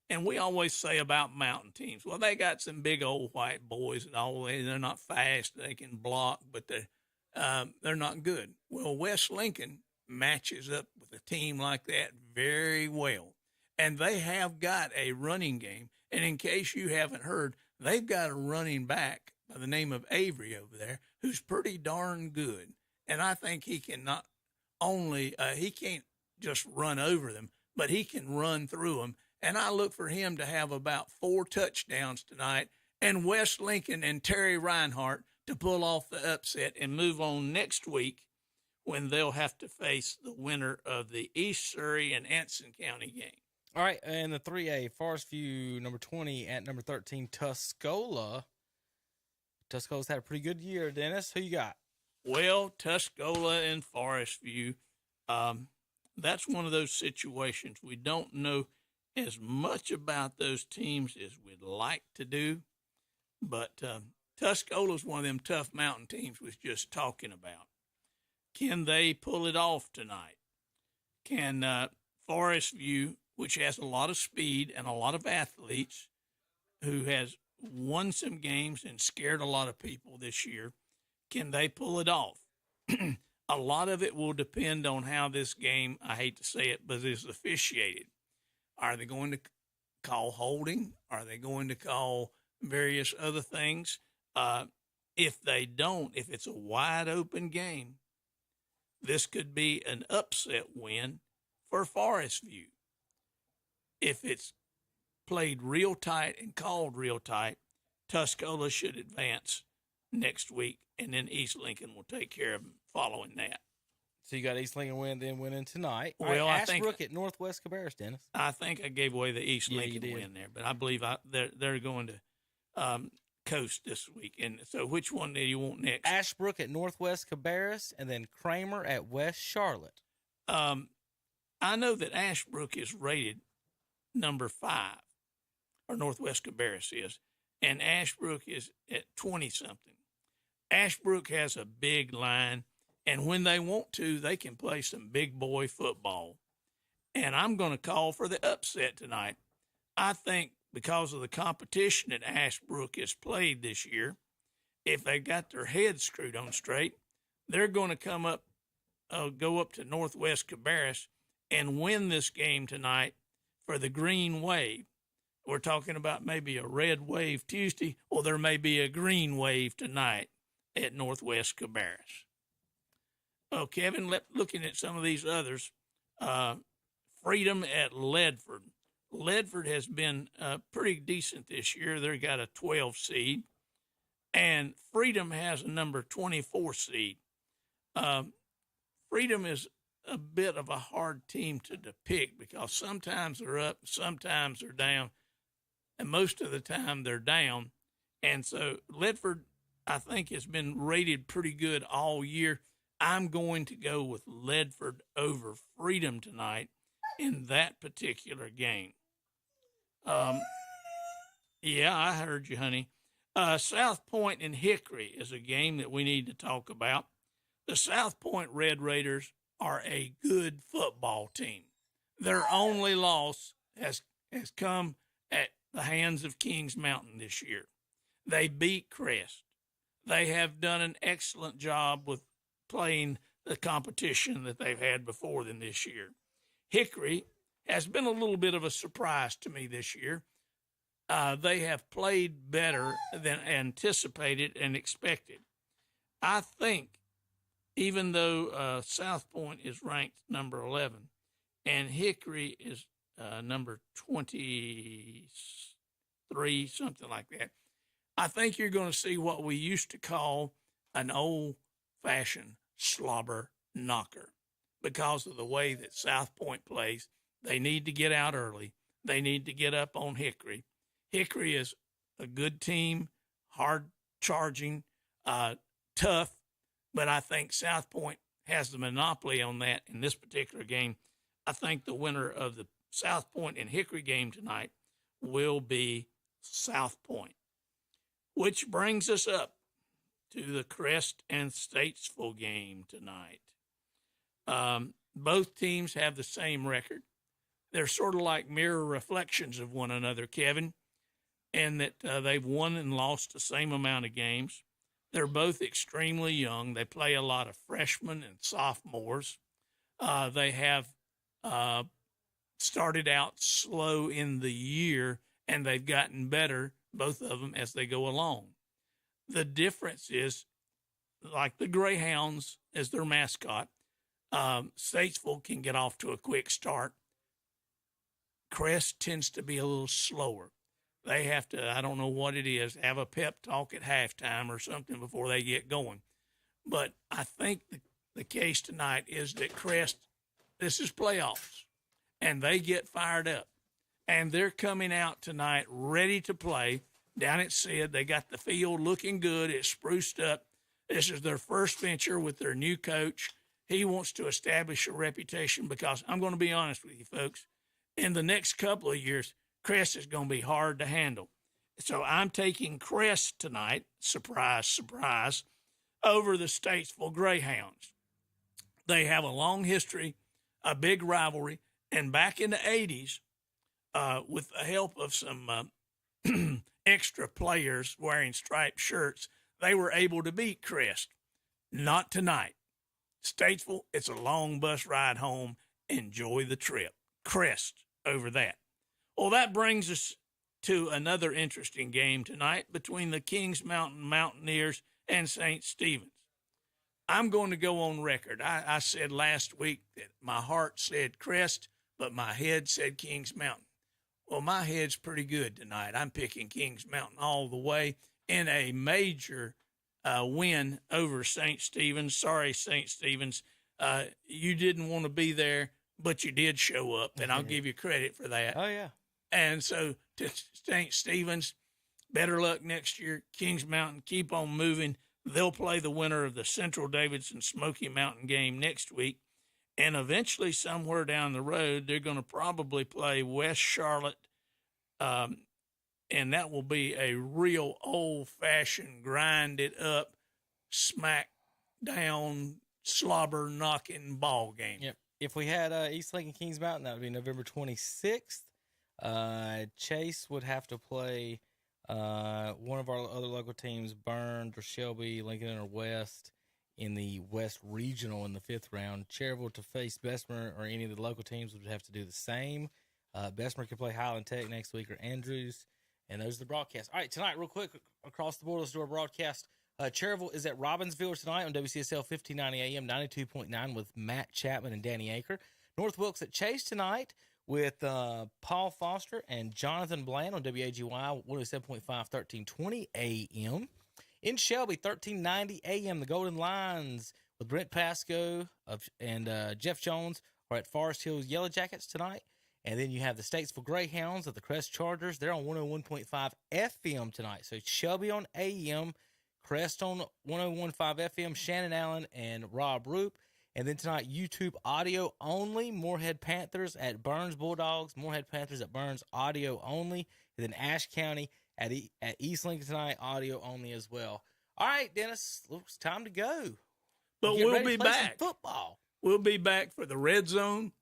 And we always say about mountain teams, well, they got some big old white boys and all. They're not fast. They can block, but they're not good. Well, West Lincoln matches up with a team like that very well. And they have got a running game. And in case you haven't heard, they've got a running back by the name of Avery over there who's pretty darn good. And I think he can not only, he can't just run over them, but he can run through them. And I look for him to have about 4 touchdowns tonight, and West Lincoln and Terry Reinhardt to pull off the upset and move on next week when they'll have to face the winner of the East Surrey and Anson County game. All right, and the 3A, Forest View, number 20 at number 13, Tuscola. Tuscola's had a pretty good year, Dennis. Who you got? Well, Tuscola and Forest View, that's one of those situations. We don't know as much about those teams as we'd like to do, but Tuscola's one of them tough mountain teams we was just talking about. Can they pull it off tonight? Can Forest View, which has a lot of speed and a lot of athletes, who has won some games and scared a lot of people this year, can they pull it off? A lot of it will depend on how this game, I hate to say it, but is officiated. Are they going to call holding? Are they going to call various other things? If they don't, if it's a wide open game, this could be an upset win for Forest View. If it's played real tight and called real tight, Tuscola should advance next week, and then East Lincoln will take care of them following that. So you got East Lincoln winning tonight. Well, right, I think Ashbrook at Northwest Cabarrus, Dennis. I think I gave away the East Lincoln win there, but I believe they're going to coast this week. And so, which one do you want next? Ashbrook at Northwest Cabarrus, and then Kramer at West Charlotte. I know that Ashbrook is rated number 5, or Northwest Cabarrus is, and Ashbrook is at 20-something. Ashbrook has a big line, and when they want to, they can play some big boy football. And I'm going to call for the upset tonight. I think because of the competition that Ashbrook has played this year, if they got their heads screwed on straight, they're going to go up to Northwest Cabarrus and win this game tonight for the green wave. We're talking about maybe a red wave Tuesday, or there may be a green wave tonight at Northwest Cabarrus. Oh, Kevin, looking at some of these others, Freedom at Ledford. Ledford has been pretty decent this year. They've got a 12 seed, and Freedom has a number 24 seed. Freedom is a bit of a hard team to depict because sometimes they're up, sometimes they're down, and most of the time they're down. And so Ledford, I think, has been rated pretty good all year. I'm going to go with Ledford over Freedom tonight in that particular game. Yeah, I heard you, honey. South Point and Hickory is a game that we need to talk about. The South Point Red Raiders are a good football team. Their only loss has come at the hands of Kings Mountain this year. They beat Crest. They have done an excellent job with playing the competition that they've had before them this year. Hickory has been a little bit of a surprise to me this year. They have played better than anticipated and expected. I think, even though South Point is ranked number 11 and Hickory is number 23, something like that, I think you're going to see what we used to call an old-fashioned slobber knocker because of the way that South Point plays. They need to get out early. They need to get up on Hickory. Hickory is a good team, hard-charging, tough, but I think South Point has the monopoly on that in this particular game. I think the winner of the South Point and Hickory game tonight will be South Point, which brings us up to the Crest and Statesville game tonight. Both teams have the same record. They're sort of like mirror reflections of one another, Kevin, and that they've won and lost the same amount of games. They're both extremely young. They play a lot of freshmen and sophomores. They have started out slow in the year, and they've gotten better, both of them, as they go along. The difference is, like the Greyhounds as their mascot, Statesville can get off to a quick start. Crest tends to be a little slower. They have to, I don't know what it is, have a pep talk at halftime or something before they get going. But I think the case tonight is that Crest, this is playoffs, and they get fired up. and they're coming out tonight ready to play down at Sid. They got the field looking good. It's spruced up. This is their first venture with their new coach. He wants to establish a reputation because I'm going to be honest with you, folks. In the next couple of years, Crest is going to be hard to handle. So I'm taking Crest tonight, surprise, surprise, over the Statesville Greyhounds. They have a long history, a big rivalry, and back in the 80s, with the help of some extra players wearing striped shirts, they were able to beat Crest. Not tonight. Statesville, it's a long bus ride home. Enjoy the trip. Crest over that. Well, that brings us to another interesting game tonight between the Kings Mountain Mountaineers and St. Stephen's. I'm going to go on record. I said last week that my heart said Crest, but my head said Kings Mountain. Well, my head's pretty good tonight. I'm picking Kings Mountain all the way in a major win over St. Stephen's. Sorry, St. Stephen's. You didn't want to be there, but you did show up, and I'll give you credit for that. Oh, yeah. And so to St. Stephen's, better luck next year. Kings Mountain, keep on moving. They'll play the winner of the Central Davidson Smoky Mountain game next week. And eventually, somewhere down the road, they're going to probably play West Charlotte. And that will be a real old-fashioned, grind-it-up, smack-down, slobber-knocking ball game. Yep. If we had East Lake and Kings Mountain, that would be November 26th. Chase would have to play one of our other local teams, Burns or Shelby, Lincoln or West, in the West Regional in the 5th round. Cherryville to face Bessemer or any of the local teams would have to do the same. Bessemer could play Highland Tech next week or Andrews, and those are the broadcasts. All right, tonight, real quick, across the board, let's do our broadcast. Cherryville is at Robbinsville tonight on WCSL 1590 AM, 92.9 with Matt Chapman and Danny Aker. North Wilkes at Chase tonight with Paul Foster and Jonathan Bland on WAGY 107.5, 1320 AM. In Shelby, 1390 AM, the Golden Lions with Brent Pasco and Jeff Jones are at Forest Hills Yellow Jackets tonight. And then you have the Statesville Greyhounds at the Crest Chargers. They're on 101.5 FM tonight. So Shelby on AM, Crest on 101.5 FM, Shannon Allen and Rob Roop. And then tonight, YouTube audio only, Moorhead Panthers at Burns Bulldogs, Moorhead Panthers at Burns audio only. And then Ashe County at East Lincoln tonight, audio only as well. All right, Dennis, it's time to go. But we'll be back. Football. We'll be back for the Red Zone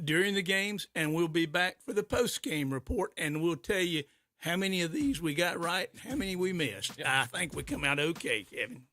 during the games, and we'll be back for the post-game report, and we'll tell you how many of these we got right and how many we missed. I think we come out okay, Kevin.